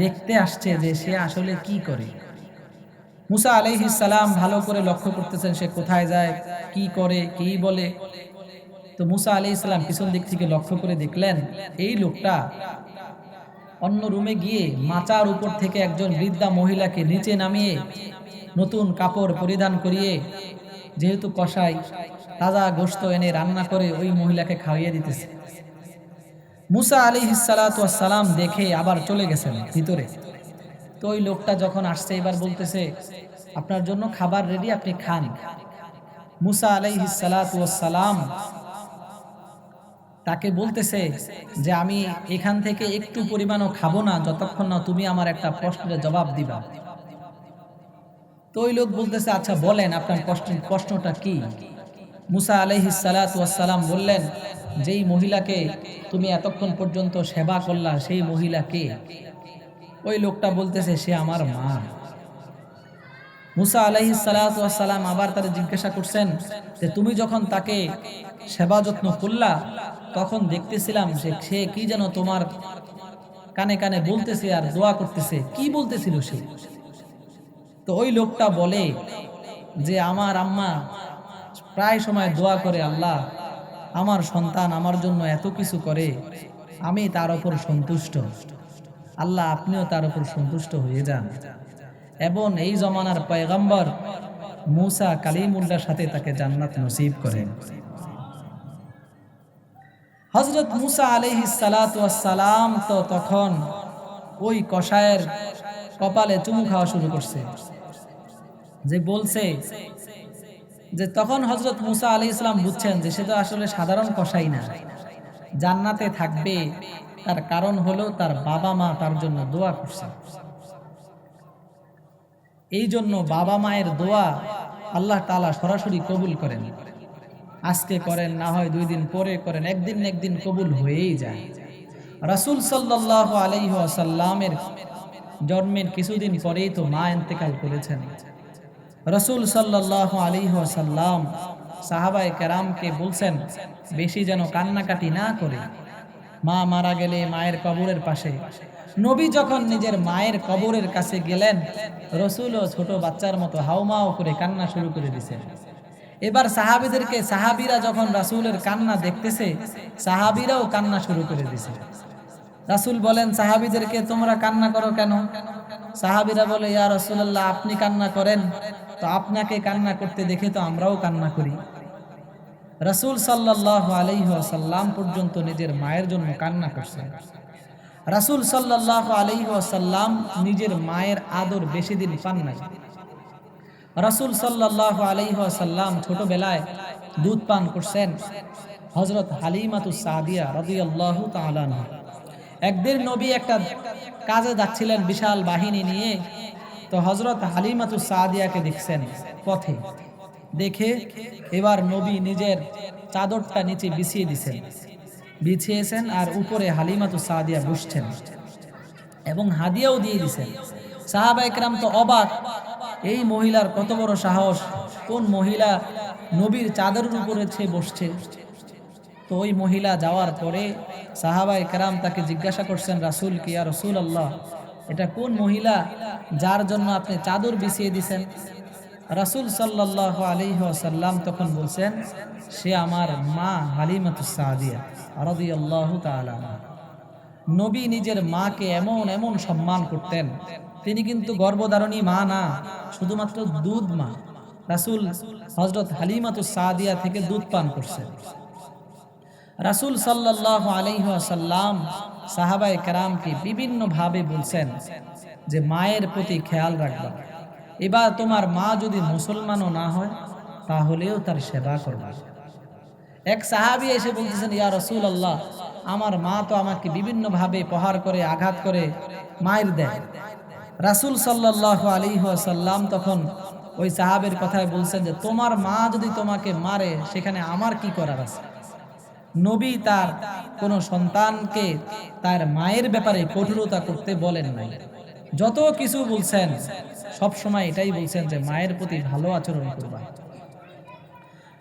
দেখতে আসছে যে সে আসলে কি করে। মুসা আলাইহিস সালাম ভালো করে লক্ষ্য করতেছেন সে কোথায় যায়, কি করে, কি বলে। তো মুসা আলাইহিস সালাম পিছন দিক থেকে লক্ষ্য করে দেখলেন এই লোকটা অন্য রুমে গিয়ে মাচার উপর থেকে একজন বৃদ্ধা মহিলাকে নিচে নামিয়ে নতুন কাপড় পরিধান করিয়ে, যেহেতু কসাই, তাজা গোশত এনে রান্না করে ওই মহিলাকে খাওয়িয়ে দিতেছে। মুসা আলাইহিস সালাতু ওয়াস সালাম দেখে আবার চলে গেছেন ভিতরে। তো ওই লোকটা যখন আসছে এবার বলতেছে, আপনার জন্য খাবার রেডি, আপনি খান। মুসা আলাইহিস সালাতু ওয়াস সালাম তাকে বলতেছে যে আমি এখান থেকে একটু পরিমাণও খাবো না যতক্ষণ না তুমি আমার একটা প্রশ্নের জবাব দিবা। তো ওই লোক বলতেছে, আচ্ছা বলেন আপনার প্রশ্নটা কি? মুসা আলাইহিস সালাতু ওয়াস সালাম বললেন, যেই মহিলাকে তুমি এতক্ষণ পর্যন্ত সেবা করলা সেই মহিলা কে? ওই লোকটা বলতেছে, সে আমার মা। মুসা আলাইহিস সালাতু ওয়াস সালাম আবার তারে জিজ্ঞাসা করছেন যে তুমি যখন তাকে সেবা যত্ন করলা তখন দেখতেছিলাম সে কি যেন তোমার কানে কানে বলতেছে আর দোয়া করতেছে, কি বলতেছিল সে? তো ওই লোকটা বলে যে আমার আম্মা প্রায় সময় দোয়া করে, আল্লাহ, আমার সন্তান আমার জন্য এত কিছু করে, আমি তার উপর সন্তুষ্ট, আল্লাহ আপনিও তার উপর সন্তুষ্ট হয়ে যান এবং এই জমানার পয়গম্বর মুসা কালিমুল্লাহর সাথে তাকে জান্নাত নসিব করেন। হযরত মুসা আলাইহিস সালাতু ওয়াস সালাম তো তখন ওই কসায়ের কপালে চুমু খাওয়া শুরু করছে। যে বলছে যে তখন হযরত মুসা আলাইহিস সালাম বুঝছেন যে সে তো আসলে সাধারণ কসাই না, জান্নাতে থাকবে তার কারণ হলো তার বাবা মা তার জন্য দোয়া করছে। এই জন্য বাবা মায়ের দোয়া আল্লাহ তাআলা সরাসরি কবুল করেন। আজকে করেন, না হয় 2 দিন পরে করেন, একদিন না একদিন কবুল হয়েই যায়। রাসূল সাল্লাল্লাহু আলাইহি ওয়াসাল্লামের জন্মের কিছুদিন পরেই তো মা ইন্তেকাল করেছেন। রাসূল সাল্লাল্লাহু আলাইহি ওয়াসাল্লাম সাহাবায়ে কেরামকে বলছেন বেশি যেন কান্নাকাটি না করে, মা মারা গেলে মায়ের কবরের পাশে। নবী যখন নিজের মায়ের কবরের কাছে গেলেন, রাসূলও ছোট বাচ্চার মতো হাউমাউ করে কান্না শুরু করে দিয়েছেন। এবার সাহাবীরা যখন রাসূলের কান্না দেখতেছে, সাহাবীরাও কান্না শুরু করে দিয়েছে। রাসূল বলেন সাহাবীদেরকে, তোমরা কান্না করো কেন? সাহাবীরা বলে, ইয়া রাসূলুল্লাহ, আপনি কান্না করেন তো আপনাকে কান্না করতে দেখে তো আমরাও কান্না করি। রাসূল সাল্লাল্লাহু আলাইহি ওয়াসাল্লাম পর্যন্ত নিজের মায়ের জন্য কান্না করছেন। রাসূল সাল্লাল্লাহু আলাইহি ওয়াসাল্লাম নিজের মায়ের আদর বেশি দিন পান নাই। রাসূল সাল্লাল্লাহু আলাইহি ওয়াসাল্লাম ছোটবেলায় দুধ পান করছেন হযরত হালিমাতুস সাদিয়া রাদিয়াল্লাহু তাআলা আনহা। একদিন নবী একটা কাজে যাচ্ছিলেন বিশাল বাহিনী নিয়ে, তো হযরত হালিমাতুস সাদিয়াকে দেখছেন পথে। দেখে এবার নবী নিজের চাদরটা নিচে বিছিয়েছেন আর উপরে হালিমাতুস সাদিয়া বসছেন এবং হাদিয়াও দিয়ে দিয়েছেন। সাহাবায়ে কেরাম তো অবাক, এই মহিলার কত বড় সাহস, কোন মহিলা নবীর চাদরের উপরে বসছে। তো ওই মহিলা যাওয়ার পরে সাহাবায়ে কেরাম তাকে জিজ্ঞাসা করছেন রাসূল কি ইয়া রাসূলুল্লাহ, এটা কোন মহিলা যার জন্য আপনি চাদর বিছিয়ে দিয়েছেন? রাসূল সাল্লাল্লাহু আলাইহি ওয়াসাল্লাম তখন বলছেন, সে আমার মা হালিমাতুস সাদিয়া রাদিয়াল্লাহু তাআলা। নবী নিজের মাকে এমন এমন সম্মান করতেন, তিনি কিন্তু গর্ভধারণী মা না, শুধুমাত্র দুধ মা। রাসূল হযরত হালিমাতুস সাদিয়া থেকে দুধ পান করছেন। রাসূল সাল্লাল্লাহু আলাইহি ওয়াসাল্লাম সাহাবায়ে কেরামকে বিভিন্ন ভাবে বলছেন যে মায়ের প্রতি খেয়াল রাখবা। এবার তোমার মা যদি মুসলমানও না হয় তাহলেও তার সেবা করবা। এক সাহাবী এসে বলতেছেন, ইয়া রাসূলুল্লাহ, আমার মা তো আমাকে বিভিন্ন ভাবে প্রহার করে, আঘাত করে, মায়ের দেয়। রাসূল সাল্লাল্লাহু আলাইহি ওয়াসাল্লাম তখন ওই সাহাবের কথায় বলছেন যে তোমার মা যদি তোমাকে মারে সেখানে আমার কি করার আছে? নবী তার কোন সন্তানকে তার মায়ের ব্যাপারে কঠোরতা করতে বলেন নাই। যত কিছু বলছেন সব সময় এটাই বলছেন যে মায়ের প্রতি ভালো আচরণ করবা।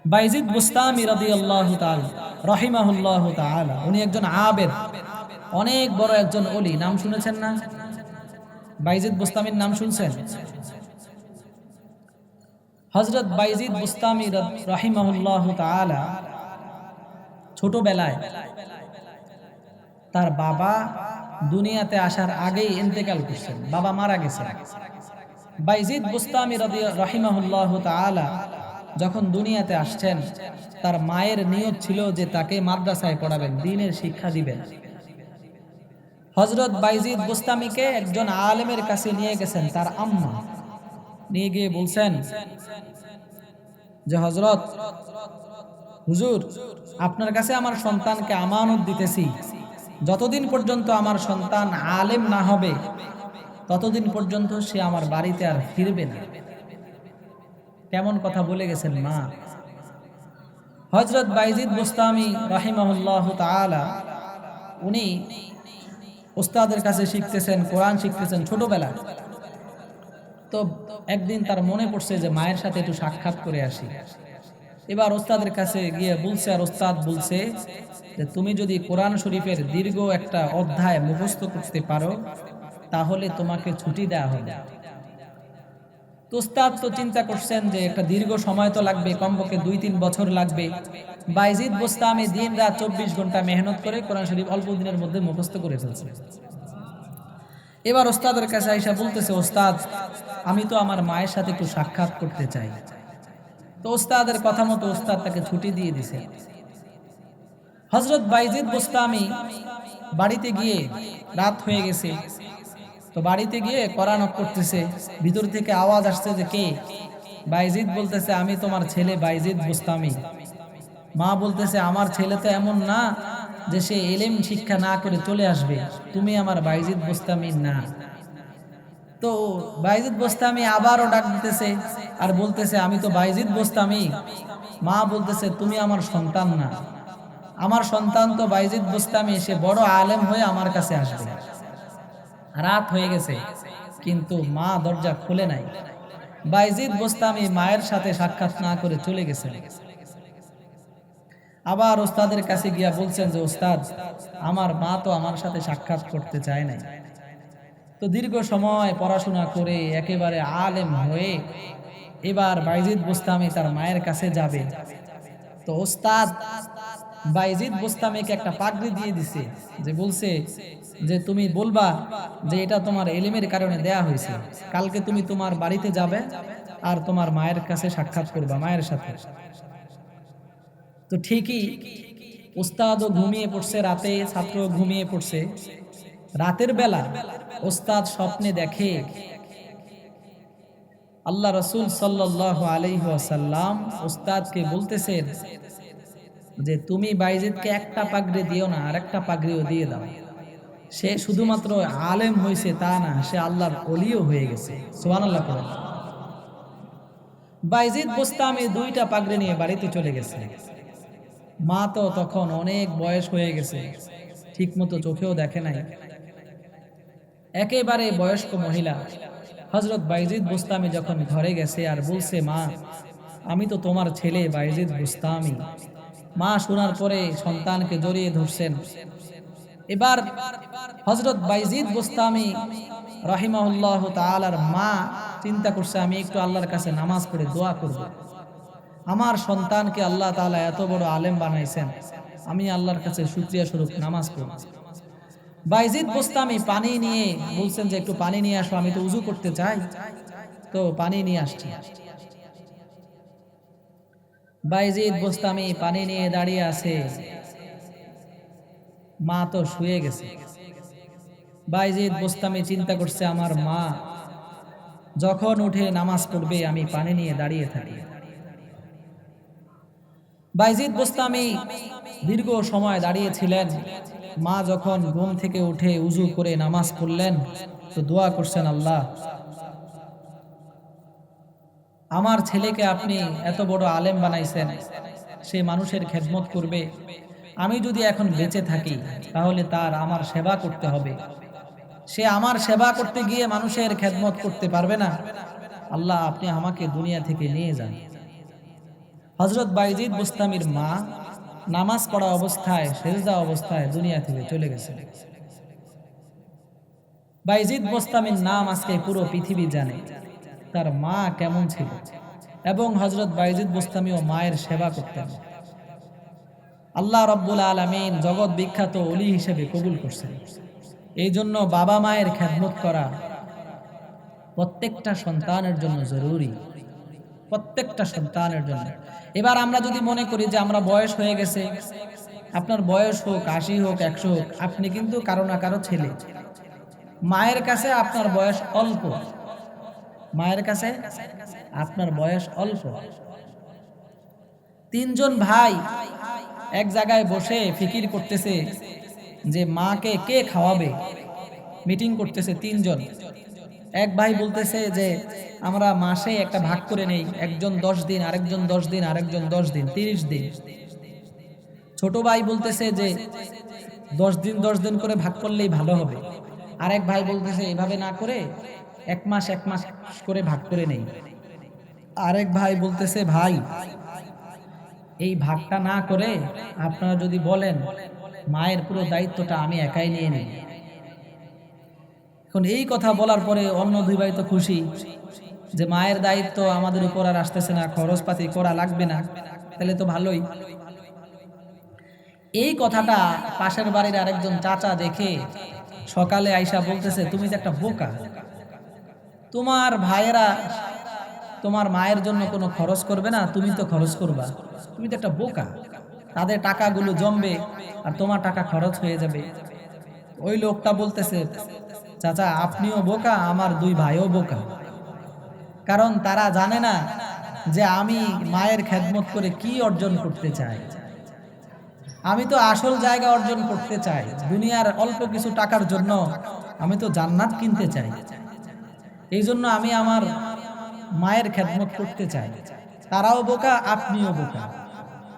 বাইজিদ বুস্তামি রাদিয়াল্লাহু তাআলা রাহিমাহুল্লাহু তাআলা, উনি একজন আবেদ, অনেক বড় একজন ওলি। নাম শুনেছেন না? বাইজিদ বুস্তামির নাম শুনছেন? হযরত বাইজিদ বুস্তামি রাহিমাহুল্লাহু তাআলা ছোটবেলায় তার বাবা দুনিয়াতে আসার আগেই ইন্তেকাল করছেন, বাবা মারা গেছেন। বাইজিদ বুস্তামি রাহিমাহুল্লাহু তাআলা যখন দুনিয়াতে আসছেন, তার মায়ের নিয়ত ছিল যে তাকে মাদ্রাসায় পড়াবেন, দ্বীনের শিক্ষা দিবেন। হযরত বাইজিদ বুস্তামিকে একজন আলেমের কাছে নিয়ে গেছেন, তার আম্মা নিয়ে গিয়ে বলছেন যে হযরত, হুজুর, আপনার কাছে আমার সন্তানকে আমানত দিতেছি, যতদিন পর্যন্ত আমার সন্তান আলেম না হবে ততদিন পর্যন্ত সে আমার বাড়িতে আর ফিরবে না। কেমন কথা বলে গেছেন মা। হযরত বাইজিদ বুস্তামি রাহিমাহুল্লাহু তাআলা উনি উস্তাদের কাছে শিখতেছেন, কোরআন শিখতেছেন ছোটবেলায়। তো একদিন তার মনে পড়ছে যে মায়ের সাথে একটু সাক্ষাৎ করে আসি। এবার ওস্তাদের কাছে গিয়ে বলছে, আর ওস্তাদ বলছে যে তুমি যদি কোরআন শরীফের দীর্ঘ একটা অধ্যায় মুখস্থ করতে পারো তাহলে তোমাকে ছুটি দেওয়া হবে। তো ওস্তাদ তো চিন্তা করছেন যে একটা দীর্ঘ সময় তো লাগবে, কমপক্ষে 2-3 বছর লাগবে। বাইজিদ বুস্তামি দিন রাত 24 ঘন্টা মেহনত করে কোরআন শরীফ অল্প দিনের মধ্যে মুখস্থ করে ফেলছে। এবার ওস্তাদের কাছে আইসা বলতেছে, ওস্তাদ, আমি তো আমার মায়ের সাথে একটু সাক্ষাৎ করতে চাই। তো ওস্তাদের কথা মতো ওস্তাদ তাকে ছুটি দিয়ে দিছে। হযরত বাইজিদ বুস্তামি বাড়িতে গিয়ে, রাত হয়ে গেছে, তো বাড়িতে গিয়ে কোরআন পড়তেছে, ভিতর থেকে আওয়াজ আসছে যে কে? বাইজিদ বলতেছে, আমি তোমার ছেলে বাইজিদ বুস্তামি। মা বলতেছে, আমার ছেলে তো এমন না যে সে ইলম শিক্ষা না করে চলে আসবে, তুমি আমার বাইজিদ বুস্তামি না। তো বাইজিদ বুস্তামি আবারও ডাক দিতেছে আর বলতেছে, আমি তো বাইজিদ বুস্তামি। মা বলতেছে, তুমি আমার সন্তান না, আমার সন্তান তো বাইজিদ বুস্তামি, সে বড় আলেম হয়ে আমার কাছে আসবে। রাত হয়ে গেছে কিন্তু মা দরজা খুলে নাই। বাইজিদ বুস্তামি মায়ের সাথে সাক্ষাৎ না করে চলে গেছে। আবার ওস্তাদের কাছে গিয়া বলছেন যে ওস্তাদ, আমার মা তো আমার সাথে সাক্ষাৎ করতে চায় নাই। তো দীর্ঘ সময় পড়াশোনা করে একেবারে আলেম হয়ে এবার বাইজিদ বুস্তামি তার মায়ের কাছে যাবে। তো ওস্তাদ বাইজিদ বুস্তামিকে একটা পাগড়ি দিয়ে দিছে, যে বলছে যে তুমি বলবা যে এটা তোমার ইলমের কারণে দেয়া হয়েছে, কালকে তুমি তোমার বাড়িতে যাবে আর তোমার মায়ের কাছে সাক্ষাৎ করবা, মায়ের সাথে। তো ঠিকই ওস্তাদও ঘুমিয়ে পড়ছে রাতে, ছাত্র ঘুমিয়ে পড়ছে। রাতের বেলা ওস্তাদ স্বপ্নে দেখে আল্লাহ রাসূল সাল্লাল্লাহু আলাইহি ওয়াসাল্লাম ওস্তাদকে বলতেছেন যে তুমি বাইজিদকে একটা পাগড়ি দিও না, আর একটা পাগড়িও দিয়ে দাও। সে শুধুমাত্র আলেম হয়েছে তা না, সে আল্লাহর ওলিও হয়ে গেছে। সুবহানাল্লাহ পড়েন। বাইজিদ বুস্তামি 2টা পাগড়ি নিয়ে বাড়িতে চলে গেছে। মা তো তখন অনেক বয়স হয়ে গেছে, ঠিক মতো চোখেও দেখে নাই, একেবারে বয়স্ক মহিলা। হযরত বাইজিদ বুস্তামি যখন ঘরে গেছে আর বলছে, মা, আমি তো তোমার ছেলে বাইজিদ বুস্তামি, মা শোনার পরে সন্তানকে জড়িয়ে ধরছেন। এবার হযরত বাইজিদ বুস্তামি রাহিমাহুল্লাহ তাআলার মা চিন্তা করছে, আমি একটু আল্লাহর কাছে নামাজ পড়ে দোয়া করব। আমার সন্তানকে আল্লাহ তাআলা এত বড় আলেম বানাইছেন, আমি আল্লাহর কাছে শুকরিয়া স্বরূপ নামাজ পড়ব। বাইজিদ বুস্তামি পানি নিয়ে বলছেন যে একটু পানি নিয়ে আসো, আমি তো উযু করতে চাই। তো পানি নিয়ে আসছি। বাইজিদ বুস্তামি পানি নিয়ে দাঁড়িয়ে আছে, মা তো শুয়ে গেছে। বাইজিদ বুস্তামি চিন্তা করছে, আমার মা যখন উঠে নামাজ পড়বে আমি পানি নিয়ে দাঁড়িয়ে থাকি। বাইজিদ বুস্তামি দীর্ঘ সময় দাঁড়িয়েছিলেন। মা যখন ঘুম থেকে উঠে উযু করে নামাজ পড়লেন তো দোয়া করছেন, আল্লাহ আমার ছেলেকে আপনি এত বড় আলেম বানাইছেন, সে মানুষের খেদমত করবে। আমি যদি এখন বেঁচে থাকি তাহলে তার আমার সেবা করতে হবে। সে আমার সেবা করতে গিয়ে মানুষের খেদমত করতে পারবে না। আল্লাহ আপনি আমাকে দুনিয়া থেকে নিয়ে যান। হযরত বাইজিদ বুস্তামির মা নামাজ পড়া অবস্থায়, সেজদা অবস্থায় দুনিয়া থেকে চলে গেছে। বাইজিদ বুস্তামির নাম আজকে পুরো পৃথিবী জানে, তার মা কেমন ছিল। এবং হযরত বাইজিদ বুস্তামিও মায়ের সেবা করতেন। আল্লাহ রাব্বুল আলামিন জগৎ বিখ্যাত ওলি হিসেবে কবুল করছেন। এই জন্য বাবা মায়ের খেদমত করা প্রত্যেকটা সন্তানের জন্য জরুরি, প্রত্যেকটা সন্তানের জন্য। এবার আমরা যদি মনে করি যে আমরা বয়স হয়ে গেছে, আপনার বয়স হোক ৮০ হোক ১০০ হোক, আপনি কিন্তু কারো না কারো ছেলে। মায়ের কাছে আপনার বয়স অল্প, মায়ের কাছে আপনার বয়স অল্প। তিনজন ভাই এক জায়গায় বসে ফিকির করতেছে যে মাকে কে খাওয়াবে। মিটিং করতেছে তিনজন। এক ভাই বলতেছে যে আমরা মাসে একটা ভাগ করে নেই, একজন 10 দিন, আরেকজন 10 দিন, আরেকজন 10 দিন, 30 দিন। ছোট ভাই বলতেছে যে 10 দিন 10 দিন করে ভাগ করলেই ভালো হবে। আরেক ভাই বলতেছে এভাবে না করে 1 মাস 1 মাস করে ভাগ করে নেই। আরেক ভাই বলতেছে ভাই এই ভাগটা না করে আপনারা যদি বলেন মায়ের পুরো দায়িত্বটা আমি একাই নিয়ে নিই। এখন এই কথা বলার পরে অন্য দুই ভাই তো খুশি যে মায়ের দায়িত্ব আমাদের উপর আর আসতেছে না, খরচপাতি করা লাগবে না, তাহলে তো ভালোই। এই কথাটা পাশের বাড়ির আরেকজন চাচা দেখে সকালে আইসা বলতেছে, তুমি তো একটা বোকা, তোমার ভাইয়েরা তোমার মায়ের জন্য কোনো খরচ করবে না, তুমি তো খরচ করবা, তুমি তো একটা বোকা। তাদের টাকাগুলো জমবে আর তোমার টাকা খরচ হয়ে যাবে। ওই লোকটা বলতেছে, চাচা আপনিও বোকা, আমার দুই ভাইও বোকা। কারণ তারা জানে না যে আমি মায়ের খেদমত করে কি অর্জন করতে চাই। আমি তো আসল জায়গা অর্জন করতে চাই। দুনিয়ার অল্প কিছু টাকার জন্য আমি তো জান্নাত কিনতে চাই। এই জন্য আমি আমার মায়ের খেদমত করতে চাই। তারাও বোকা, আপনিও বোকা।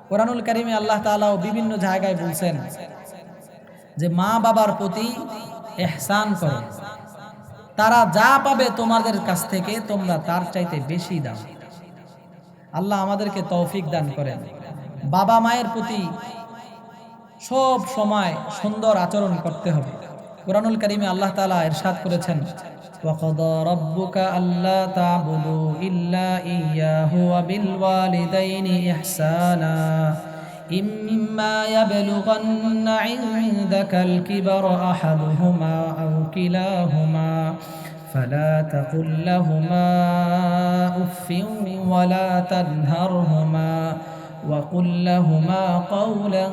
কোরআনুল কারীমে আল্লাহ তাআলাও বিভিন্ন জায়গায় বলছেন যে মা বাবার প্রতি ইহসান করো, তারা যা পাবে তোমাদের কাছ থেকে তোমরা তার চাইতে বেশি দাও। আল্লাহ আমাদেরকে তৌফিক দান করেন। বাবা মায়ের প্রতি সব সময় সুন্দর আচরণ করতে হবে। কোরআনুল কারীমে আল্লাহ তাআলা ইরশাদ করেছেন, ওয়াকাদা রাব্বুকা আল্লা তা'বুদু ইল্লা ইয়্যাহু ওয়া বিল ওয়ালিদাইনি ইহসানা ইম্মা ইয়াবলুগান্না ইনদাকাল কিবারা আহাদুহুমা আও কিলাহুমা ফালা তাকুল লাহুমা উফফিন ওয়ালা তানহারহুমা وَقُلْ لَهُمَا قَوْلًا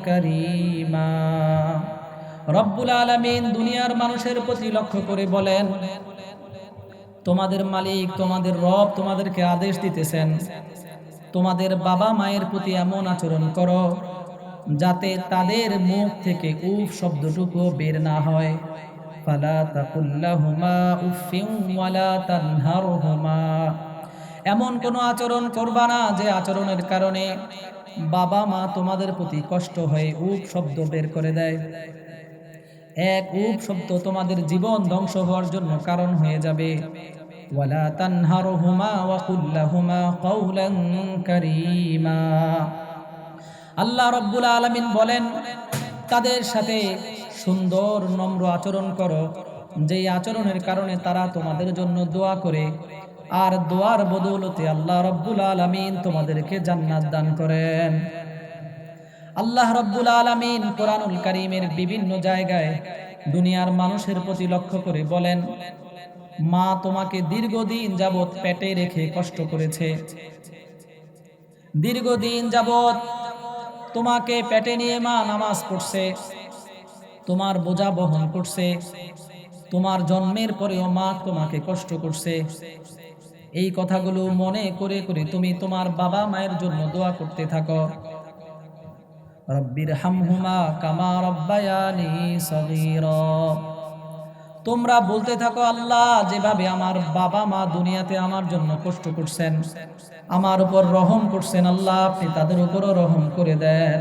كَرِيمًا। রব্বুল আলামিন দুনিয়ার মানুষের প্রতি লক্ষ্য করে বলেন, তোমাদের মালিক তোমাদের রব তোমাদেরকে আদেশ দিতেছেন তোমাদের বাবা মায়ের প্রতি এমন আচরণ করো যাতে তাদের মুখ থেকে উফ শব্দটুকু বের না হয়। ফালা তাকুল লাহুমা উফফিন ওয়ালা তানহারহুমা, এমন কোনো আচরণ করবা না যে আচরণের কারণে বাবা মা তোমাদের প্রতি কষ্ট হয়ে উফ শব্দ বের করে দেয়। এক উফ শব্দ তোমাদের জীবন ধ্বংস হওয়ার জন্য কারণ হয়ে যাবে। ওয়ালা তানহারহুমা ওয়া কুল লাহুমা কাওলান কারীমা। আল্লাহ রাব্বুল আলামিন বলেন, তাদের সাথে সুন্দর নম্র আচরণ করো, যেই আচরণের কারণে তারা তোমাদের জন্য দোয়া করে, আর দোয়ার বদৌলতে আল্লাহ রাব্বুল আলামিন তোমাদেরকে জান্নাত দান করেন। আল্লাহ রাব্বুল আলামিন কোরআনুল কারীমের বিভিন্ন জায়গায় দুনিয়ার মানুষের প্রতি লক্ষ্য করে বলেন, মা তোমাকে দীর্ঘদিন যাবত পেটে রেখে কষ্ট করেছে, দীর্ঘদিন যাবত তোমাকে পেটে নিয়ে মা নামাজ পড়ছে, তোমার বোঝা বহন করছে, তোমার জন্মের পরেও মা তোমাকে কষ্ট করছে। এই কথাগুলো মনে করে করে তুমি তোমার বাবা মায়ের জন্য দোয়া করতে থাকো। রব্বির হামহুমা কামা রব্বায়ানি সগীরা। তোমরা বলতে থাকো, আল্লাহ যেভাবে আমার বাবা মা দুনিয়াতে আমার জন্য কষ্ট করছেন, আমার উপর রহম করছেন, আল্লাহ আপনি তাদের উপরও রহম করে দেন।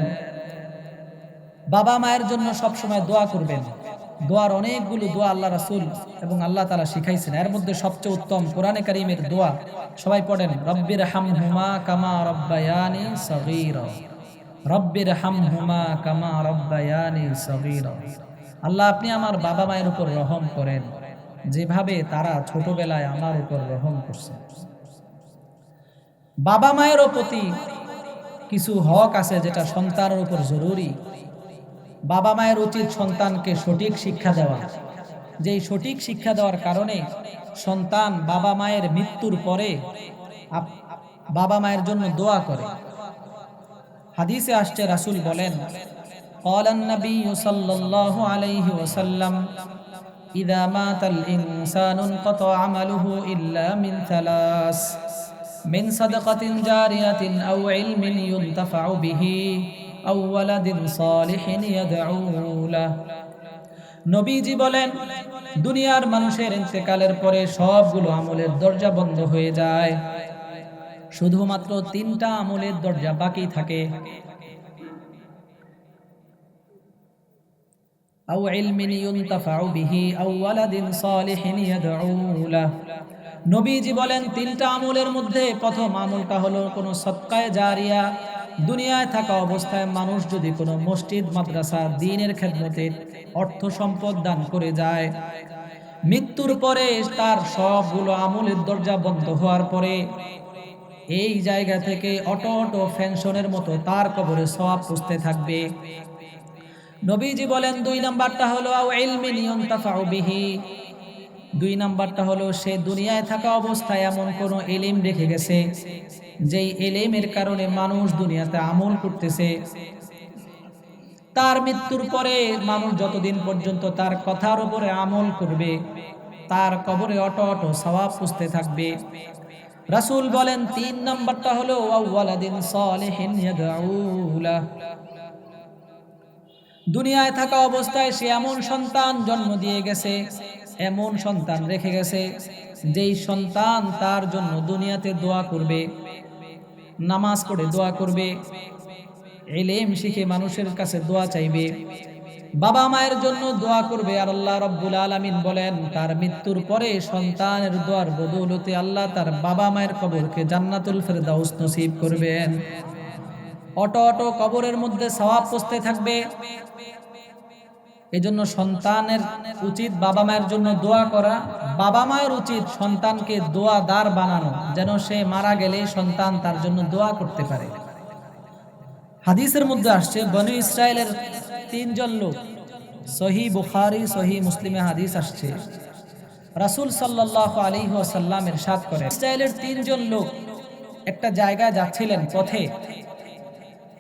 বাবা মায়ের জন্য সব সময় দোয়া করবেন। দোয়ার অনেকগুলো দোয়া আল্লাহ রাসূল এবং আল্লাহ তাআলা শিখাইছেন। এর মধ্যে সবচেয়ে উত্তম কোরআনে কারীমের দোয়া, সবাই পড়েন, রব্বির হামহুমা কামা রব্বায়ানি সগীরা। রব্বির হামহুমা কামা রব্বায়ানি সগীরা। আল্লাহ আপনি আমার বাবা মায়ের উপর রহম করেন, যেভাবে তারা ছোটবেলায় আমার উপর রহম করছে। বাবা মায়ের প্রতি কিছু হক আছে যেটা সন্তানের উপর জরুরি। বাবা মায়ের উচিত সন্তানকে সঠিক শিক্ষা দেওয়া, যেই সঠিক শিক্ষা দেওয়ার কারণে সন্তান বাবা মায়ের মৃত্যুর পরে বাবা মায়ের জন্য দোয়া করে। হাদিসে আসছে, রাসূল বলেন, قال النبي صلى الله عليه وسلم إذا مات الإنسان انقطع عمله إلا من ثلاث من صدقة جارية أو علم ينتفع به أو ولد صالح يدعو له। নবীজি বলেন, দুনিয়ার মানুষের ইন্তেকালের পরে সবগুলো আমলের দরজা বন্ধ হয়ে যায়, শুধুমাত্র তিনটা আমলের দরজা বাকি থাকে। আও ইলমিন ইউনতাফাউ বিহি আও ওয়ালাদিন সালিহিন ইয়াদউ লাহু। নবীজি বলেন, তিনটা আমলের মধ্যে প্রথম আমলটা হলো কোনো সদকায়ে জারিয়া। দুনিয়ায় থাকা অবস্থায় মানুষ যদি কোনো মসজিদ, মাদ্রাসা, দ্বীনের খেদমতে অর্থ সম্পদ দান করে যায়, মৃত্যুর পরে তার সবগুলো আমলের দরজা বন্ধ হওয়ার পরে এই জায়গা থেকে অটো অটো পেনশনের মতো তার কবরে সওয়াব পৌঁছতে থাকবে। নবীজি বলেন, দুই নাম্বারটা হলো আও ইলমিন ইউনতাফাউ বিহি। দুই নাম্বারটা হলো সে দুনিয়ায় থাকা অবস্থায় এমন কোন ইলম রেখে গেছে, যেই ইলমের কারণে মানুষ দুনিয়াতে আমল করতেছে, তার মৃত্যুর পরে মানুষ যতদিন পর্যন্ত তার কথার উপরে আমল করবে, তার কবরে অটো অটো সওয়াব পৌঁছতে থাকবে। রাসূল বলেন, তিন নাম্বারটা হলো ওয়া ওয়ালাদিন সালিহিন ইয়াদউ লাহু। দুনিয়ায় থাকা অবস্থায় সে এমন সন্তান জন্ম দিয়ে গেছে, এমন সন্তান রেখে গেছে, যেই সন্তান তার জন্য দুনিয়াতে দোয়া করবে, নামাজ পড়ে দোয়া করবে, ইলম শিখে মানুষের কাছে দোয়া চাইবে, বাবা মায়ের জন্য দোয়া করবে। আর আল্লাহ রাব্বুল আলামিন বলেন, তার মৃত্যুর পরে সন্তানের দোয়ার বদৌলতে আল্লাহ তার বাবা মায়ের কবরকে জান্নাতুল ফেরদাউস নসিব করবেন। অটো অটো কবরের মধ্যে সওয়াব পৌঁছতে থাকবে। এজন্য সন্তানের উচিত বাবা মায়ের জন্য দোয়া করা, বাবা মায়ের উচিত সন্তানকে দোয়াদার বানানো, যেন সে মারা গেলে সন্তান তার জন্য দোয়া করতে পারে। হাদিসের মধ্যে আসছে, বনী ইসরায়েলের তিনজন লোক, সহিহ বুখারী সহিহ মুসলিমে হাদিস আসছে, রাসূল সাল্লাল্লাহু আলাইহি ওয়াসাল্লাম ইরশাদ করেন, ইসরায়েলের তিনজন লোক একটা জায়গায় যাচ্ছিলেন পথে,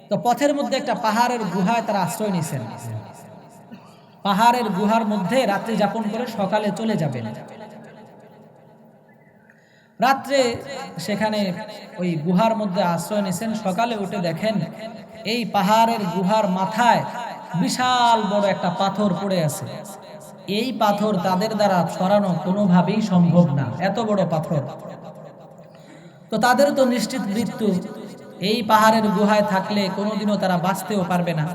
তো পথের মধ্যে একটা পাহাড়ের গুহায় তারা আশ্রয় নিয়েছেন। পাহাড়ের গুহার মধ্যে রাত্রি যাপন করে সকালে চলে যাবেন। রাত্রে সেখানে ওই গুহার মধ্যে আশ্রয় নিয়েছেন, সকালে উঠে দেখেন এই পাহাড়ের গুহার মাথায় বিশাল বড় একটা পাথর পড়ে আছে। এই পাথর তাদের দ্বারা সরানো কোনোভাবেই সম্ভব না, এত বড় পাথর। তো তাদের তো নিশ্চিত মৃত্যু, এই পাহাড়ের গুহায় থাকলে কোনোদিনও তারা বাঁচতেও পারবে না।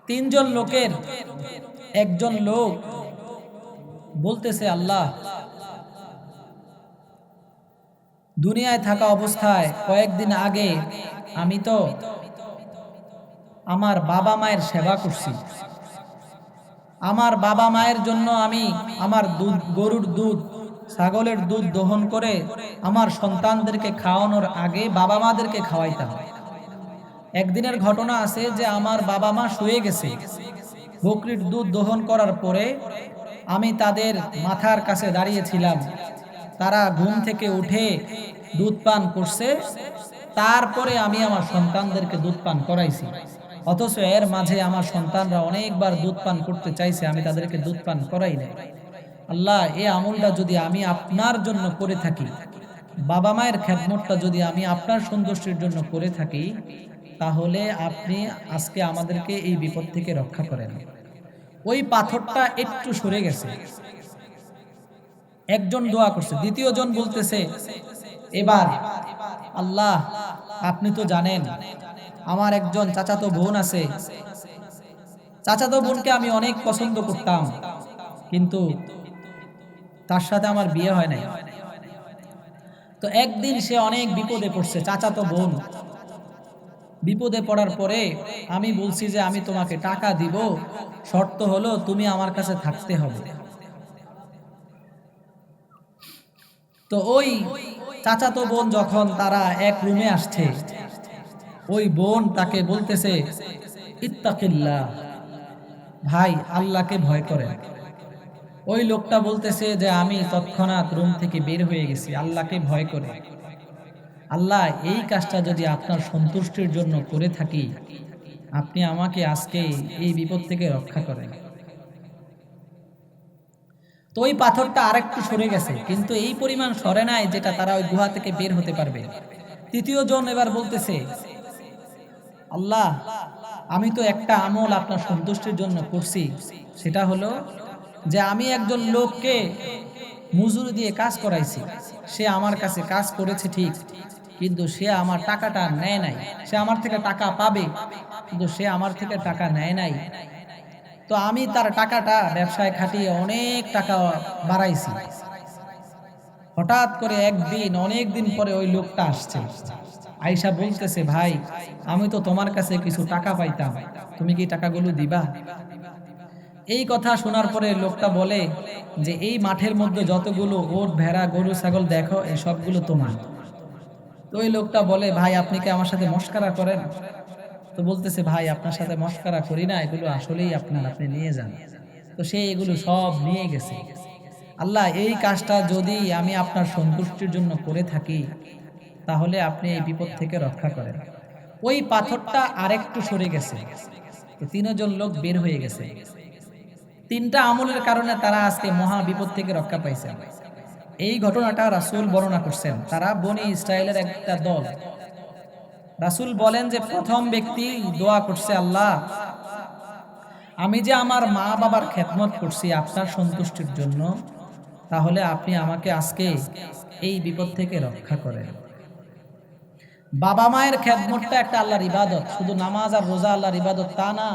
তিনজন লোকের একজন লোক বলতেছে, আল্লাহ দুনিয়ায় থাকা অবস্থায় কয়েকদিন আগে আমি তো আমার বাবা মায়ের সেবা করছি। আমার বাবা মায়ের জন্য আমি আমার দুধ, গরুর দুধ, ছাগলের দুধ দহন করে আমার সন্তানদেরকে খাওয়ানোর আগে বাবা মাদেরকে খাওয়াইতাম। একদিনের ঘটনা আছে যে আমার বাবা মা শুয়ে গেছে, বকরির দুধ দহন করার পরে আমি তাদের মাথার কাছে দাঁড়িয়েছিলাম। তারা ঘুম থেকে উঠে দুধ পান করছে, তারপরে আমি আমার সন্তানদেরকে দুধ পান করাইছি। অথচ এর মাঝে আমার সন্তানরা অনেকবার দুধ পান করতে চাইছে, আমি তাদেরকে দুধ পান করাই নাই। আল্লাহ, এই আমলটা যদি আমি আপনার জন্য করে থাকি, বাবা মায়ের খেদমতটা যদি আমি আপনার সন্তুষ্টির জন্য করে থাকি, তাহলে আপনি আজকে আমাদেরকে এই বিপদ থেকে রক্ষা করেন। ওই পাথরটা একটু সরে গেছে। একজন দোয়া করছে, দ্বিতীয় জন বলতেছে, এবার আল্লাহ আপনি তো জানেন আমার একজন চাচাতো বোন আছে, চাচাতো বোনকে আমি অনেক পছন্দ করতাম, কিন্তু তার সাথে আমার বিয়ে হয় নাই। তো একদিন সে অনেক বিপদে পড়ছে, চাচাতো বোন বিপদে পড়ার পরে আমি বলছি যে আমি তোমাকে টাকা দিব, শর্ত হলো তুমি আমার কাছে থাকতে হবে। তো ওই চাচাতো বোন যখন তারা এক রুমে আসছে, ওই বোন তাকে বলতেছে, ইত্তাকিল্লাহ, ভাই আল্লাহকে ভয় করেন। ওই লোকটা বলতেছে যে আমি তৎক্ষণাৎ রুম থেকে বের হয়ে গেছি, আল্লাহকে ভয় করে। আল্লাহ, এই কাজটা যদি আপনার সন্তুষ্টির জন্য করে থাকি, আপনি আমাকে আজকে এই বিপদ থেকে রক্ষা করেন। তো ওই পাথরটা আরেকটু সরে গেছে, কিন্তু এই পরিমাণ সরে নাই যেটা তারা ওই গুহা থেকে বের হতে পারবে। তৃতীয় জন এবার বলতেছে, আল্লাহ আমি তো একটা আমল আপনার সন্তুষ্টির জন্য করছি, সেটা হলো যে আমি একজন লোককে মজুরি দিয়ে কাজ করাইছি। সে আমার কাছে কাজ করেছে ঠিক, কিন্তু সে আমার টাকাটা নেয় নাই। সে আমার থেকে টাকা পাবে, কিন্তু সে আমার থেকে টাকা নেয় নাই। তো আমি তার টাকাটা ব্যবসায় খাটিয়ে অনেক টাকা বাড়াইছি। হঠাৎ করে একদিন, অনেক দিন পরে ওই লোকটা আসছে, আয়েশা বলতেছে, ভাই আমি তো তোমার কাছে কিছু টাকা পাইতাম, তুমি কি টাকাগুলো দিবা? এই কথা শোনার পরে লোকটা বলে যে এই মাঠের মধ্যে যতগুলো ওট, ভেড়া, গরু, ছাগল দেখো, এই সবগুলো তোমার। তো ওই লোকটা বলে, ভাই আপনি কি আমার সাথে মস্করা করেন? তো বলতেছে, ভাই আপনার সাথে মস্করা করি না, এগুলো আসলেই আপনার, আপনি নিয়ে যান। তো সে এগুলো সব নিয়ে গেছে। আল্লাহ, এই কাজটা যদি আমি আপনার সন্তুষ্টির জন্য করে থাকি, তাহলে আপনি এই বিপদ থেকে রক্ষা করেন। ওই পাথরটা আরেকটু সরে গেছে, তো তিনজন লোক বের হয়ে গেছে। তিনটা আমলের কারণে তারা আজকে মহা বিপদ থেকে রক্ষা পাইছে। এই ঘটনাটা রাসূল বর্ণনা করছেন। তারা বনি ইসরায়েলের একটা দল। রাসূল বলেন যে প্রথম ব্যক্তি দোয়া করছে, আল্লাহ আমি যে আমার মা বাবার খেদমত করছি আপনার সন্তুষ্টির জন্য, তাহলে আপনি আমাকে আজকে এই বিপদ থেকে রক্ষা করেন। বাবা মায়ের খেদমতটা একটা আল্লাহর ইবাদত, শুধু নামাজ আর রোজা আল্লাহর ইবাদত তা না,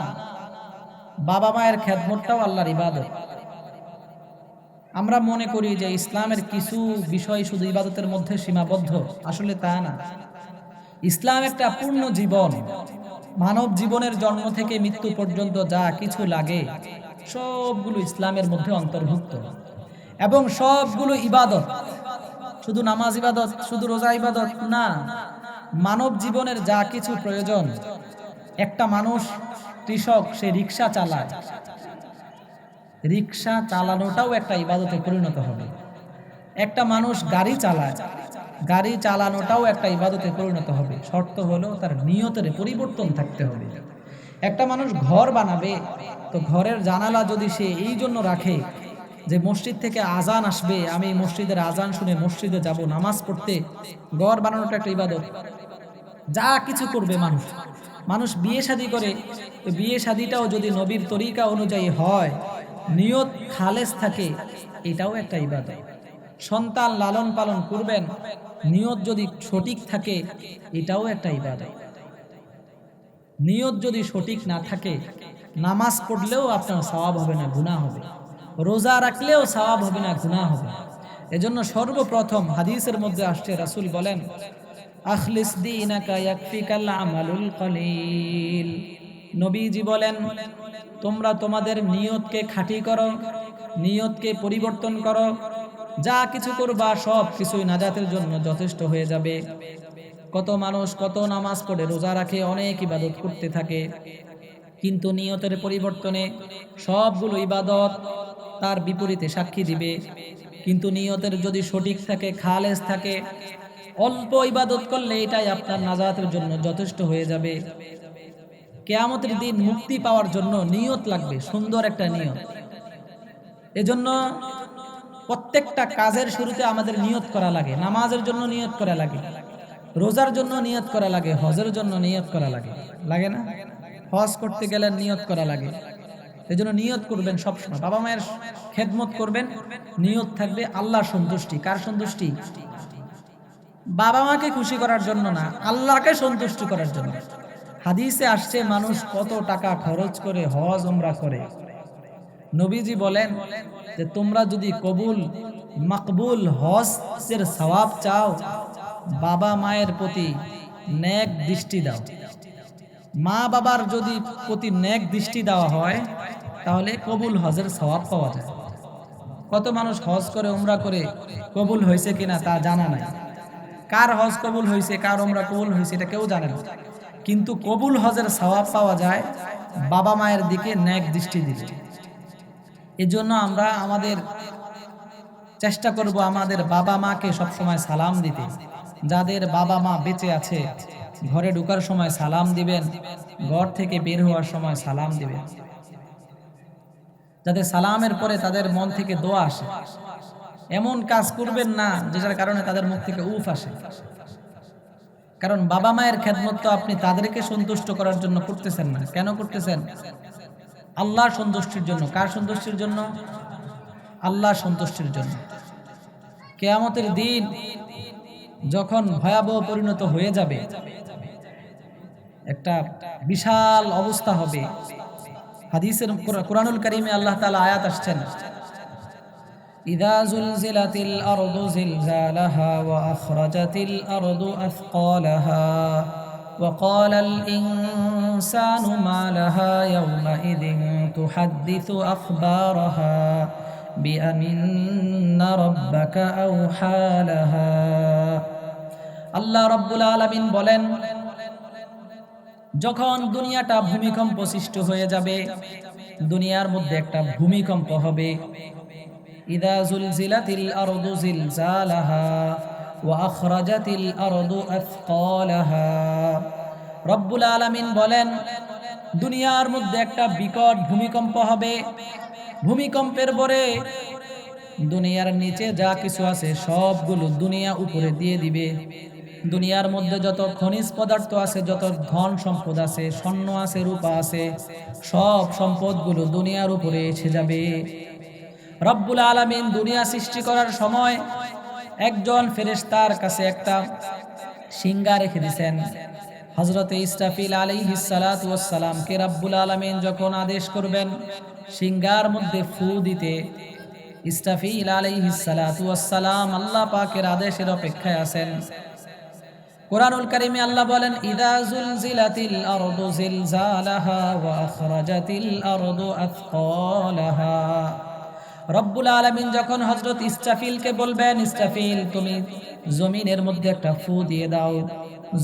বাবা মায়ের খেদমতটাও আল্লাহর ইবাদত। আমরা মনে করি যে ইসলামের কিছু বিষয় শুধু ইবাদতের মধ্যে সীমাবদ্ধ, আসলে তা না। ইসলাম একটা পূর্ণ জীবন। মানব জীবনের জন্ম থেকে মৃত্যু পর্যন্ত যা কিছু লাগে সবগুলো ইসলামের মধ্যে অন্তর্ভুক্ত, এবং সবগুলো ইবাদত। শুধু নামাজ ইবাদত, শুধু রোজা ইবাদত না, মানব জীবনের যা কিছু প্রয়োজন। একটা মানুষ কৃষক, সে রিক্সা চালায়, রিক্সা চালানোটাও একটা ইবাদতে পরিণত হবে। একটা মানুষ গাড়ি চালায়, গাড়ি চালানোটাও একটা ইবাদতে পরিণত হবে। শর্ত হলো তার নিয়তের পরিবর্তন থাকতে হবে। একটা মানুষ ঘর বানাবে, তো ঘরের জানালা যদি সে এই জন্য রাখে যে মসজিদ থেকে আজান আসবে, আমি মসজিদের আজান শুনে মসজিদে যাব নামাজ পড়তে, ঘর বানানোটা একটা ইবাদত। যা কিছু করবে মানুষ, মানুষ বিয়ে শাদী করে, তো বিয়ে শাদীটাও যদি নবীর তরিকা অনুযায়ী হয়, নিয়ত খালেস থাকে, এটাও একটা ইবাদত। সন্তান লালন পালন করবেন, নিয়ত যদি সঠিক থাকে, এটাও একটা ইবাদত। নিয়ত যদি সঠিক না থাকে, নামাজ পড়লেও আপনার সওয়াব হবে না, গুনাহ হবে। রোজা রাখলেও সওয়াব হবে না, গুনাহ হবে। এজন্য সর্বপ্রথম হাদিসের মধ্যে আসছে, রাসূল বলেন, আখলিস দীনাকা ইয়াকফিকাল আমালুল কলিল। নবীজি বলেন, তোমরা তোমাদের নিয়তকে খাঁটি করো, নিয়তকে পরিবর্তন করো, যা কিছু করবা সব কিছুই নাজাতের জন্য যথেষ্ট হয়ে যাবে। কত মানুষ কত নামাজ পড়ে, রোজা রাখে, অনেক ইবাদত করতে থাকে, কিন্তু নিয়তের পরিবর্তনে সবগুলো ইবাদত তার বিপরীতে সাক্ষী দিবে। কিন্তু নিয়তের যদি সঠিক থাকে, খালেস থাকে, অল্প ইবাদত করলে এটাই আপনার নাজাতের জন্য যথেষ্ট হয়ে যাবে। কিয়ামতের দিন মুক্তি পাওয়ার জন্য নিয়ত লাগবে, সুন্দর একটা নিয়ত। এজন্য প্রত্যেকটা কাজের শুরুতে আমাদের নিয়ত করা লাগে। নামাজের জন্য নিয়ত করা লাগে, রোজার জন্য নিয়ত করা লাগে, হজের জন্য নিয়ত করা লাগে, লাগে না? হজ করতে গেলে নিয়ত করা লাগে। এজন্য নিয়ত করবেন সবসময়। বাবা মায়ের খেদমত করবেন, নিয়ত থাকবে আল্লাহর সন্তুষ্টি। কার সন্তুষ্টি? বাবা মাকে খুশি করার জন্য না, আল্লাহকে সন্তুষ্ট করার জন্য। হাদিসে আসছে মানুষ কত টাকা খরচ করে হজ উমরা করে। নবীজি বলেন যে তোমরা যদি কবুল মাকবুল হজের সওয়াব চাও, বাবা মায়ের প্রতি নেক দৃষ্টি দাও। মা বাবার যদি প্রতি নেক দৃষ্টি দেওয়া হয়, তাহলে কবুল হজের সওয়াব পাওয়া যায়। কত মানুষ হজ করে উমরা করে কবুল হয়েছে কিনা তা জানা নাই। কার হজ কবুল হয়েছে, কার উমরা কবুল হয়েছে, এটা কেউ জানে না। কিন্তু কবুল হজের সওয়াব পাওয়া যায় বাবা মায়ের দিকে নেক দৃষ্টি দিলে। এজন্য আমরা আমাদের চেষ্টা করব আমাদের বাবা মাকে সবসময় সালাম দিতে। যাদের বাবা মা বেঁচে আছে, ঘরে ঢোকার সময় সালাম দিবেন, ঘর থেকে বের হওয়ার সময় সালাম দিবেন, যাতে সালামের পরে তাদের মন থেকে দোয়া আসে। এমন কাজ করবেন না যেটার কারণে তাদের মুখ থেকে উফ আসে। কারণ বাবা মায়ের খেদমত তো আপনি তাদেরকে সন্তুষ্ট করার জন্য করতেছেন না। কেন করতেছেন? আল্লাহর সন্তুষ্টির জন্য। কার সন্তুষ্টির জন্য? আল্লাহর সন্তুষ্টির জন্য। কিয়ামতের দিন যখন ভয়াবহ পরিণত হয়ে যাবে, একটা বিশাল অবস্থা হবে। হাদিসের কুরআনুল কারীমে আল্লাহ তাআলা আয়াত আসছেন, ইযা যুলজিলাতিল আরদু জিলজালাহা ওয়া আখরাজাতিল আরদু আথকালাহা ওয়া ক্বালাল ইনসানু মা লাহা ইয়াওমাইযিন তুহাদ্দিসু আখবারাহা বিআন্না রাব্বাকা আওহা লাহা। আল্লাহ রাব্বুল আলামিন বলেন, যখন দুনিয়াটা ভূমিকম্প সৃষ্টি হয়ে যাবে, দুনিয়ার মধ্যে একটা ভূমিকম্প হবে। ইযা যুলজিলাতিল আরদু জিলজালাহা ওয়া আখরাজাতিল আরদু আথকালাহা। রব্বুল আলামিন বলেন, দুনিয়ার মধ্যে একটা বিকট ভূমিকম্প হবে। ভূমিকম্পের পরে দুনিয়ার নিচে যা কিছু আছে সবগুলো দুনিয়া উপরে দিয়ে দিবে। দুনিয়ার মধ্যে যত খনিজ পদার্থ আছে, যত ধন সম্পদ আছে, স্বর্ণ আছে, রূপা আছে, সব সম্পদগুলো দুনিয়ার উপরে এসে যাবে। রব্বুল আলামিন দুনিয়া সৃষ্টি করার সময় একজন ফেরেশতার কাছে একটা সিংহা রেখে দিয়েছেন। হযরতে ইসরাফিল আলাইহিস সালাতু ওয়াস সালামকে রব্বুল আলামিন যখন আদেশ করবেন সিংহার মধ্যে ফু দিতে, ইসরাফিল আলাইহিস সালাতু ওয়াস সালাম আল্লাহ পাকের আদেশের অপেক্ষায় আছেন। কুরআনুল কারীমে আল্লাহ বলেন, ইযা যুলজিলাতিল আরদু জিলজালাহা ওয়া আখরাজাতিল আরদু আথকালাহা। রব্বুল আলামিন যখন হযরত ইসরাফিলকে বলবেন, ইসরাফিল তুমি জমিনের মধ্যে একটা ফু দিয়ে দাও,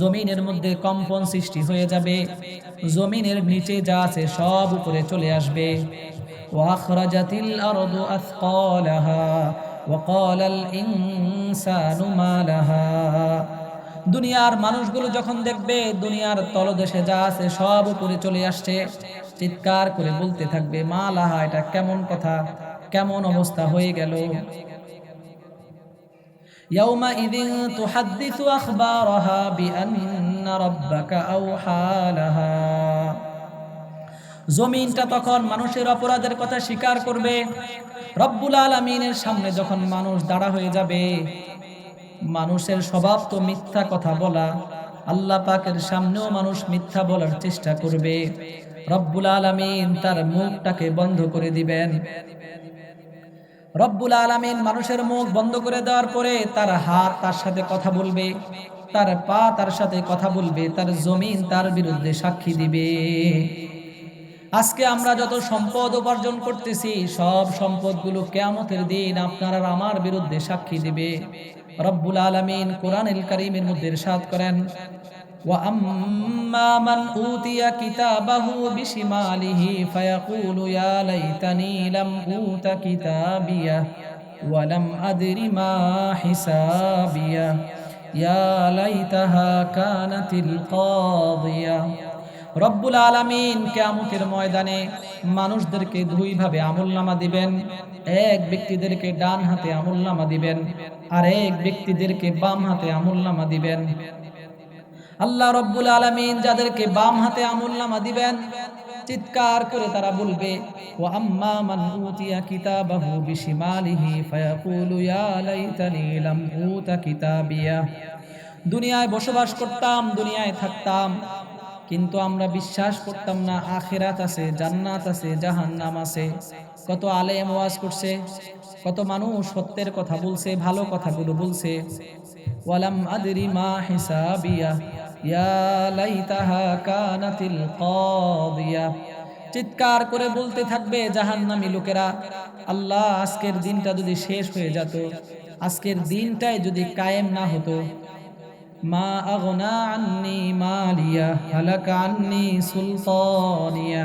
জমিনের মধ্যে কম্পন সৃষ্টি হয়ে যাবে, জমিনের নিচে যা আছে সব উপরে চলে আসবে। ওয়া আখরাজাতিল আরদু আথকালাহা ওয়া ক্বালাল ইনসানু মা লাহা। দুনিয়ার মানুষগুলো যখন দেখবে দুনিয়ার তলদেশে যা আছে সব উপরে চলে আসছে, চিৎকার করে বলতে থাকবে, মা লাহা, এটা কেমন কথা, কেমন অবস্থা হয়ে গেল। ইয়াউমাইযিন তুহাদ্দিসু আখবারাহা বিআন্না রাব্বাকা আওহা লাহা। জমিনটা তখন মানুষের অপরাধের কথা স্বীকার করবে। রব্বুল আলামিনের সামনে যখন মানুষ দাঁড়া হয়ে যাবে, মানুষের স্বভাব তো মিথ্যা কথা বলা, আল্লাহ পাকের সামনেও মানুষ মিথ্যা বলার চেষ্টা করবে। রব্বুল আলামিন তার মুখটাকে বন্ধ করে দিবেন। রব্বুল আলামিন মানুষের মুখ বন্ধ করে দেওয়ার পরে তার হাত তার সাথে কথা বলবে, তার পা তার সাথে কথা বলবে, তার জমিন তার বিরুদ্ধে সাক্ষী দিবে। আজকে আমরা যত সম্পদ উপার্জন করতেছি সব সম্পদগুলো কিয়ামতের দিন আপনার আর আমার বিরুদ্ধে সাক্ষী দিবে। রব্বুল আলামিন কোরআনুল কারীমের মধ্যে ইরশাদ করেন, ওয়া আম্মা মান উতিয়া কিতাবাহু বিশিমালিহি ফায়াকুলু ইয়া লাইতানি লাম উতা কিতাবিয়া ওয়া লাম আদরি মা হিসাবিয়া ইয়া লাইতাহা কানাতিল কাদিয়া। রব্বুল আলামিন কিয়ামতের ময়দানে মানুষদেরকে দুই ভাবে আমলনামা দিবেন। এক ব্যক্তিদেরকে ডান হাতে আমলনামা দিবেন, আর এক ব্যক্তিদেরকে বাম হাতে আমলনামা দিবেন। আল্লাহ রব্বুল আলামিন যাদেরকে বাম হাতে আমলনামা দিবেন, চিৎকার করে তারা বলবে, ওয়া আম্মা মান উতিয়া কিতাবাহু বিশিমালিহি ফায়াকুলু ইয়া লাইতানি লাম উতা কিতাবিয়া। দুনিয়ায় বসবাস করতাম, দুনিয়ায় থাকতাম, কিন্তু আমরা বিশ্বাস করতাম না আখিরাত আছে, জান্নাত আছে, জাহান্নাম আছে। কত আলেম ওয়াজ করছে, কত মানুষ সত্যের কথা বলছে, ভালো কথাগুলো বলছে। ওয়ালাম আদরি মা হিসাবিয়া ইয়া লাইতাহা কানাতিল কাদিয়া। চিৎকার করে বলতে থাকবে জাহান্নামী লোকেরা, আল্লাহ আজকের দিনটা যদি শেষ হয়ে যেত, আজকের দিনটাই যদি কায়েম না হতো। মা আগনা আন্নি মালিয়া হালাকা আন্নি সুলতানিয়া।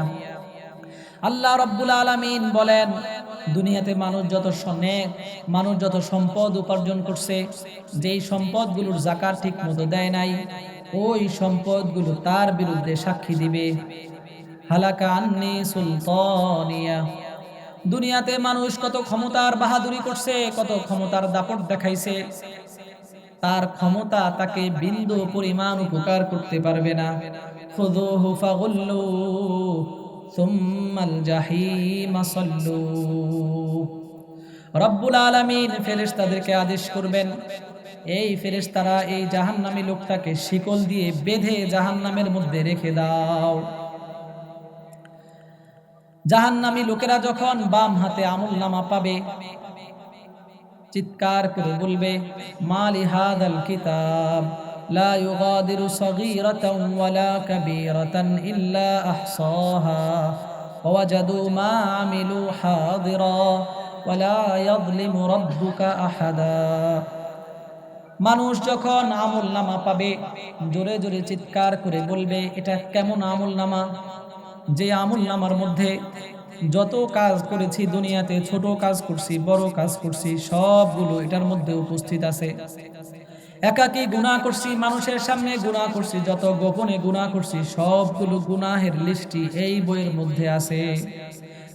আল্লাহ রাব্বুল আলামিন বলেন, দুনিয়াতে মানুষ যত সম্পদ উপার্জন করছে, যেই সম্পদগুলোর যাকাত ঠিক মতো দেয় নাই, ওই সম্পদগুলো তার বিরুদ্ধে সাক্ষী দিবে। হালাকা আন্নি সুলতানিয়া। দুনিয়াতে মানুষ কত ক্ষমতার বাহাদুরি করছে, কত ক্ষমতার দাপট দেখাইছে, তার ক্ষমতা তাকে বিন্দু পরিমাণ উপকার করতে পারবে না। খুযুহু ফাগুল্লু সুম্মাল জাহিমা সাল্লু। রব্বুল আলামিন ফেরেশতাদেরকে আদেশ করবেন, এই ফেরেশতারা এই জাহান্নামী লোকটাকে শিকল দিয়ে বেঁধে জাহান্নামের মধ্যে রেখে দাও। জাহান্নামী লোকেরা যখন বাম হাতে আমলনামা পাবে, চিৎকার করে বলবে, মালি হাদাল কিতাব লা ইউগাদিরু সগীরাতান ওয়ালা কাবীরাতান ইল্লা আহসাহা ওয়া ওয়াজাদু মা আমিলু হাদিরা ওয়ালা ইয়াযলিমু রাব্বুকা আহাদা। মানুষ যখন আমলনামা পাবে, জোরে জোরে চিৎকার করে বলবে, এটা কেমন আমলনামা, যে আমলনামার মধ্যে যত কাজ করেছি দুনিয়াতে, ছোট কাজ করছি, বড় কাজ করছি, সবগুলো এটার মধ্যে উপস্থিত আছে। একাকী গুনাহ করছি, মানুষের সামনে গুনাহ করছি, যত গোপনে গুনাহ করছি, সবগুলো গুনাহের লিস্টি এই বইয়ের মধ্যে আছে।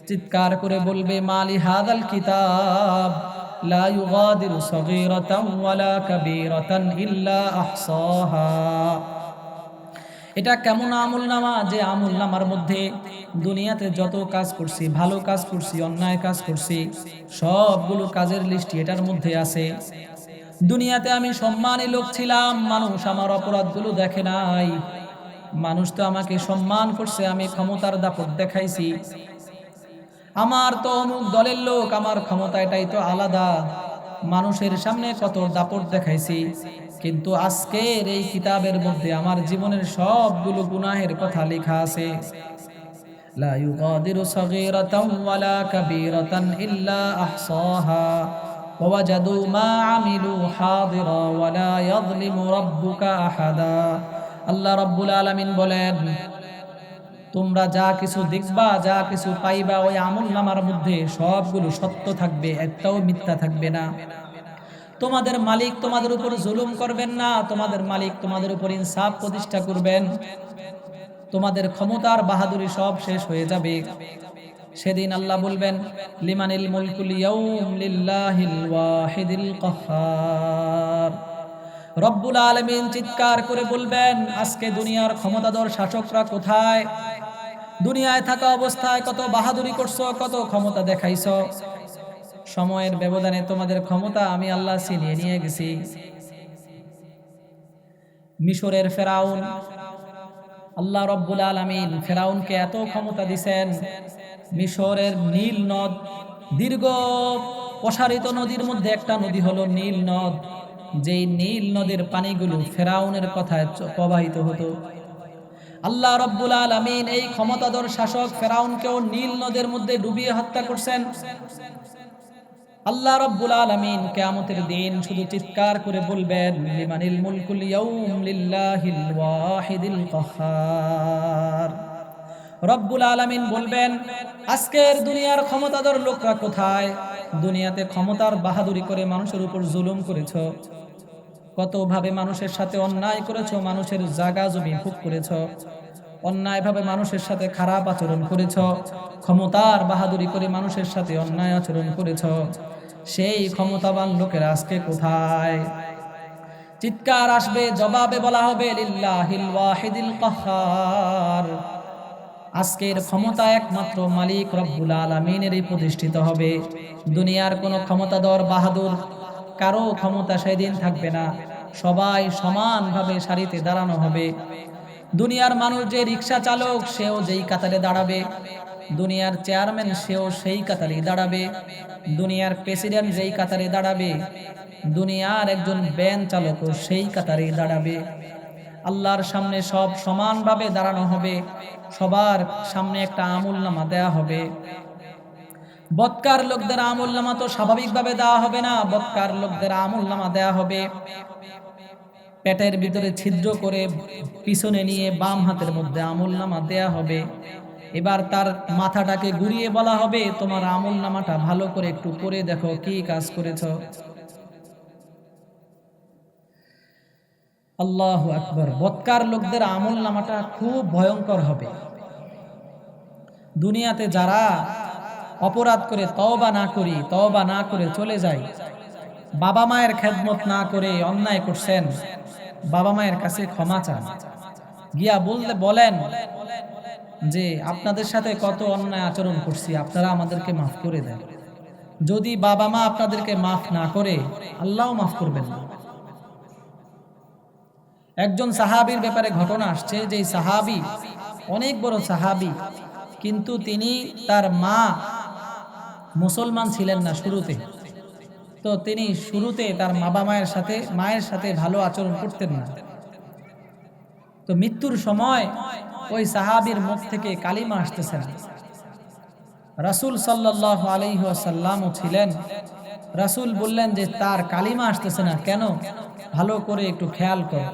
চিৎকার করে বলবে, মালি হাদাল কিতাব লা ইউগাদিরু সগীরাতান ওয়ালা কাবীরাতান ইল্লা আহসাহা। এটা কেমন আমলনামা, যে আমলনামার মধ্যে দুনিয়াতে যত কাজ করছি, ভালো কাজ করছি, অন্যায় কাজ করছি, সবগুলো কাজের লিস্ট এটার মধ্যে আছে। দুনিয়াতে আমি সম্মানী লোক ছিলাম, মানুষ আমার অপরাধগুলো দেখে নাই, মানুষ তো আমাকে সম্মান করছে, আমি ক্ষমতার দাপট দেখাইছি, আমার তো অমুক দলের লোক, আমার ক্ষমতা এটাই তো আলাদা, মানুষের সামনে কত দাপট দেখাইছি। কিন্তু আজকের এই কিতাবের মধ্যে আমার জীবনের সবগুলো গুনাহের কথা লেখা আছে। লা ইউগাদিরু সগীরাতান ওয়ালা কাবীরাতান ইল্লা আহসাহা ওয়া ওয়াজাদু মা আমিলু হাদিরা ওয়ালা ইয়াযলিমু রাব্বুকা আহাদা। আল্লাহ রাব্বুল আলামিন বলেন, তোমরা যা কিছু দেখবা, যা কিছু পাইবা, ওই আমলনামার মধ্যে সবগুলো সত্য থাকবে, একটাও মিথ্যা থাকবে না। তোমাদের মালিক তোমাদের উপর জুলুম করবেন না, তোমাদের মালিক তোমাদের উপর ইনসাফ প্রতিষ্ঠা করবেন। তোমাদের ক্ষমতার বাহাদুরি সব শেষ হয়ে যাবে। সেদিন আল্লাহ বলবেন, লিমানিল মুলকুল ইয়াউম লিল্লাহিল ওয়াহিদিল কাহ্হার। রব্বুল আলামিন চিৎকার করে বলবেন, আজকে দুনিয়ার ক্ষমতাধর শাসকরা কোথায়? দুনিয়ায় থাকা অবস্থায় কত বাহাদুরি করছো, কত ক্ষমতা দেখাইছো, সময়ের ব্যবধানে তোমাদের ক্ষমতা আমি আল্লাহ ছিনিয়ে নিয়ে গেছি। মিশরের ফেরাউন, আল্লাহ রব্বুল আলামিন ফেরাউনকে এত ক্ষমতা দিছেন, মিশরের নীল নদ দীর্ঘ প্রসারিত নদীর মধ্যে একটা নদী হলো নীল নদ, যেই নীল নদের পানিগুলো ফেরাউনের কথায় প্রবাহিত হতো। আল্লাহ রাব্বুল আলামিন এই ক্ষমতাধর শাসক ফেরাউনকেও নীল নদের মধ্যে ডুবিয়ে হত্যা করছেন। আল্লাহ রাব্বুল আলামিন কিয়ামতের দিন শুধু চিৎকার করে বলবেন, লিমানিল মুলকুল ইয়াউম লিল্লাহিল ওয়াহিদিল কাহ্হার। রব্বুল আলামিন বলবেন, আজকের দুনিয়ার ক্ষমতাধর লোকরা কোথায়? দুনিয়াতে ক্ষমতার বাহাদুরি করে মানুষের উপর জুলুম করেছো, কতভাবে মানুষের সাথে অন্যায় করেছো, মানুষের জায়গা জমি ভোগ করেছো, অন্যায়ভাবে মানুষের সাথে খারাপ আচরণ করেছো, ক্ষমতার বাহাদুরি করে মানুষের সাথে অন্যায় আচরণ করেছো। সেই ক্ষমতাবান লোকেরা আজকে কোথায়? চিৎকার আসবে, জবাবে বলা হবে, লিল্লাহিল ওয়াহিদিল কাহ্হার। আজকের ক্ষমতা একমাত্র মালিক রব্বুল আলামিনেরই প্রতিষ্ঠিত হবে। দুনিয়ার কোনো ক্ষমতাধর বাহাদুর কারো ক্ষমতা সেদিন থাকবে না। সবাই সমানভাবে সারিতে দাঁড়ানো হবে। দুনিয়ার মানুষ যে রিক্সা চালক সেও যেই কাতারে দাঁড়াবে, দুনিয়ার চেয়ারম্যান সেও সেই কাতারেই দাঁড়াবে, দুনিয়ার প্রেসিডেন্ট যেই কাতারে দাঁড়াবে, দুনিয়ার একজন ভ্যান চালকও সেই কাতারেই দাঁড়াবে। আল্লাহর সামনে সব সমানভাবে দাঁড়ানো হবে। সবার সামনে একটা আমলনামা দেয়া হবে। বদকার লোকদের আমলনামা তো স্বাভাবিকভাবে দেওয়া হবে না, বদকার লোকদের আমলনামা দেয়া হবে পেটের ভিতরে ছিদ্র করে পিছনে নিয়ে বাম হাতের মধ্যে আমলনামা দেয়া হবে। এবার তার মাথাটাকে ঘুরিয়ে বলা হবে, তোমার আমলনামাটা ভালো করে একটু পড়ে দেখো কি কাজ করেছো। আল্লাহু আকবার। বদকার লোকদের আমলনামাটা খুব ভয়ঙ্কর হবে। দুনিয়াতে যারা অপরাধ করে তওবা না করে চলে যায়, বাবা মায়ের খেদমত না করে অন্যায় করছেন, বাবা মায়ের কাছে ক্ষমা চান, গিয়া বলেন যে আপনাদের সাথে কত অন্যায় আচরণ করছি, আপনারা আমাদেরকে মাফ করে দেন। যদি বাবা মা আপনাদেরকে মাফ না করে, আল্লাহও মাফ করবেন না। একজন সাহাবীর ব্যাপারে ঘটনা আসছে, যে সাহাবী অনেক বড় সাহাবী, কিন্তু তিনি তার মা মুসলমান ছিলেন না শুরুতে। তো তিনি শুরুতে তার মায়ের সাথে ভালো আচরণ করতেন না। তো মৃত্যুর সময় ওই সাহাবীর মুখ থেকে কালিমা আসতেছে না। রাসূল সাল্লাল্লাহু আলাইহি ওয়াসাল্লামও ছিলেন। রাসূল বললেন যে তার কালিমা আসতেছে না কেন, ভালো করে একটু খেয়াল করো।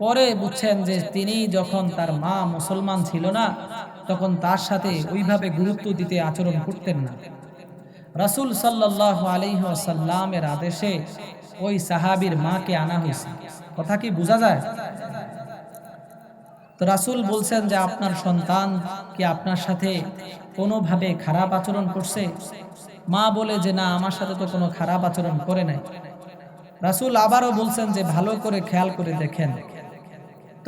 পরে বুঝছেন যে তিনি যখন তার মা মুসলমান ছিল না, তখন তার সাথে ওইভাবে গুরুত্ব দিতে আচরণ করতেন না। রাসূল সাল্লাল্লাহু আলাইহি ওয়াসাল্লামের আদেশে ওই সাহাবীর মাকে আনা হয়েছে। কথা কি বোঝা যায়? তো রাসূল বলছেন যে আপনার সন্তান কি আপনার সাথে কোনোভাবে খারাপ আচরণ করছে? মা বলে যে না, আমার সাথে তো কোনো খারাপ আচরণ করে নাই। রাসূল আবারও বলছেন যে ভালো করে খেয়াল করে দেখেন।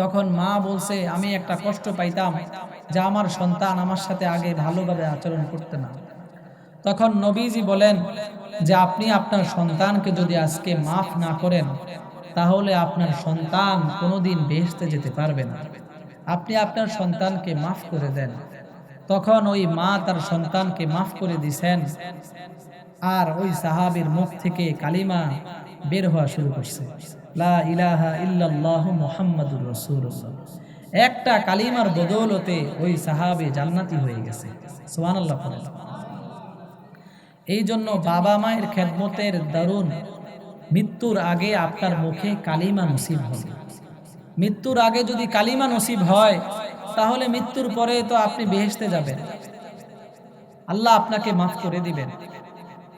তখন মা বলছে, আমি একটা কষ্ট পাইতাম যে আমার সন্তান আমার সাথে আগে ভালোভাবে আচরণ করতে না। তখন নবীজি বলেন যে আপনি আপনার সন্তানকে যদি আজকে মাফ না করেন, তাহলে আপনার সন্তান কোনোদিন বেহেশতে যেতে পারবে না। আপনি আপনার সন্তানকে মাফ করে দেন। তখন ওই মা তার সন্তানকে মাফ করে দিছেন, আর ওই সাহাবীর মুখ থেকে কালিমা বের হওয়া শুরু করছে, লা ইলাহা ইল্লাল্লাহু মুহাম্মাদুর রাসূলুল্লাহ। একটা কালিমার বদৌলতে ওই সাহাবী জান্নাতি হয়ে গেছে। সুবহানাল্লাহ। এই জন্য বাবা মায়ের খেদমতের দারুন মৃত্যুর আগে আপনার মুখে কালিমা নসিব হবে। মৃত্যুর আগে যদি কালিমা নসিব হয়, তাহলে মৃত্যুর পরে তো আপনি বেহেশতে যাবেন, আল্লাহ আপনাকে মাফ করে দিবেন।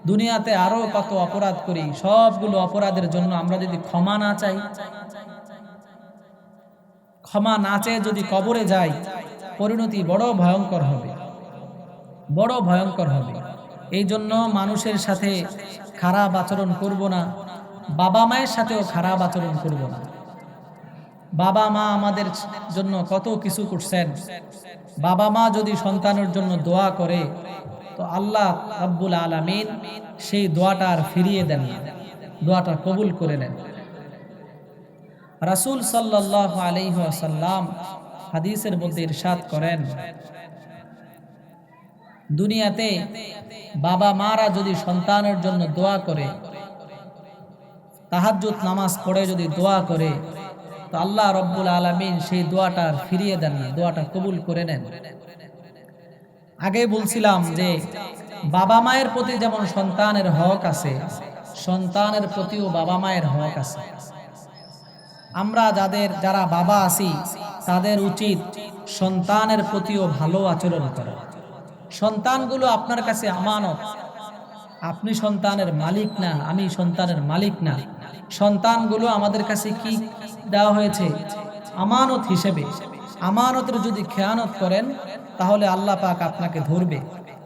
দুনিয়াতে আরো কত অপরাধ করি, সবগুলো অপরাধের জন্য আমরা যদি ক্ষমা না চেয়ে যদি কবরে যাই, পরিণতি বড় ভয়ঙ্কর হবে, বড় ভয়ঙ্কর হবে। এই জন্য মানুষের সাথে খারাপ আচরণ করব না, বাবা মায়ের সাথেও খারাপ আচরণ করব না। বাবা মা আমাদের জন্য কত কিছু করছেন। বাবা মা যদি সন্তানের জন্য দোয়া করে, তো আল্লাহ রাব্বুল আলামিন সেই দোয়াটা আর ফিরিয়ে দেন না, দোয়াটা কবুল করে নেন। রাসূল সাল্লাল্লাহু আলাইহি ওয়াসাল্লাম হাদিসের মধ্যে ইরশাদ করেন, দুনিয়াতে বাবা মারা যদি সন্তানের জন্য দোয়া করে, তাহাজ্জুদ নামাজ পড়ে যদি দোয়া করে, তো আল্লাহ রব্বুল আলামিন সেই দোয়াটা ফিরিয়ে দেন না, দোয়াটা কবুল করে নেন। আগে বলছিলাম যে বাবা মায়ের প্রতি যেমন সন্তানের হক আছে, সন্তানের প্রতিও বাবা মায়ের হক আছে। আমরা যারা বাবা আছি তাদের উচিত সন্তানের প্রতিও ভালো আচরণ করা। সন্তানগুলো আপনার কাছে আমানত। আপনি সন্তানের মালিক না, আমি সন্তানের মালিক না। সন্তানগুলো আমাদের কাছে কি দেওয়া হয়েছে? আমানত হিসেবে। আমানতের যদি খেয়ানত করেন তাহলে আল্লাহ পাক আপনাকে ধরবে।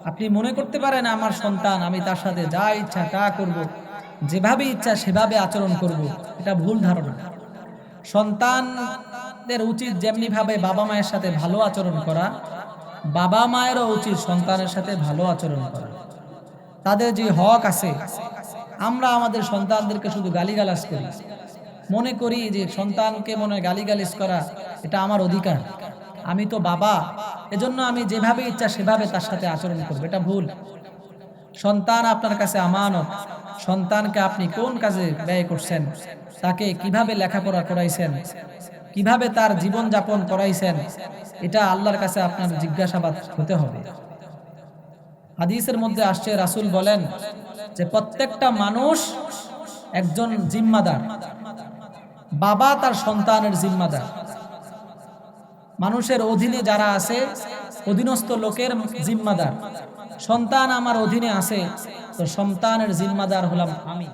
আপনি মনে করতে পারেন আমার সন্তান, আমি তার সাথে যা ইচ্ছা তা করব, যেভাবে ইচ্ছা সেভাবে আচরণ করব, এটা ভুল ধারণা। সন্তানদের উচিত যেমনি ভাবে বাবা মায়ের সাথে ভালো আচরণ করা, বাবা মায়েরও উচিত সন্তানের সাথে ভালো আচরণ করা। তাদের যে হক আছে, আমরা আমাদের সন্তানদেরকে শুধু গালিগালাজ করি, মনে করি যে সন্তানকে মনে গালিগালিজ করা এটা আমার অধিকার, আমি তো বাবা, এজন্য আমি যেভাবে ইচ্ছা সেভাবে তার সাথে আচরণ করব, এটা ভুল। সন্তান আপনার কাছে আমানত। সন্তানকে আপনি কোন কাজে ব্যয় করছেন, তাকে কিভাবে লেখাপড়া করাইছেন, কিভাবে তার জীবন যাপন করাইছেন, এটা আল্লাহর কাছে আপনার জিজ্ঞাসাবাদ হতে হবে। হাদিসের মধ্যে আসছে, রাসূল বলেন যে প্রত্যেকটা মানুষ একজন জিম্মাদার। বাবা তার সন্তানের জিম্মাদার। মানুষের অধীনে যারা আছে, অধীনস্থ লোকের জিম্মাদার। সন্তান আমার অধীনে আছে, তো সন্তানের জিম্মাদার হলাম আমি।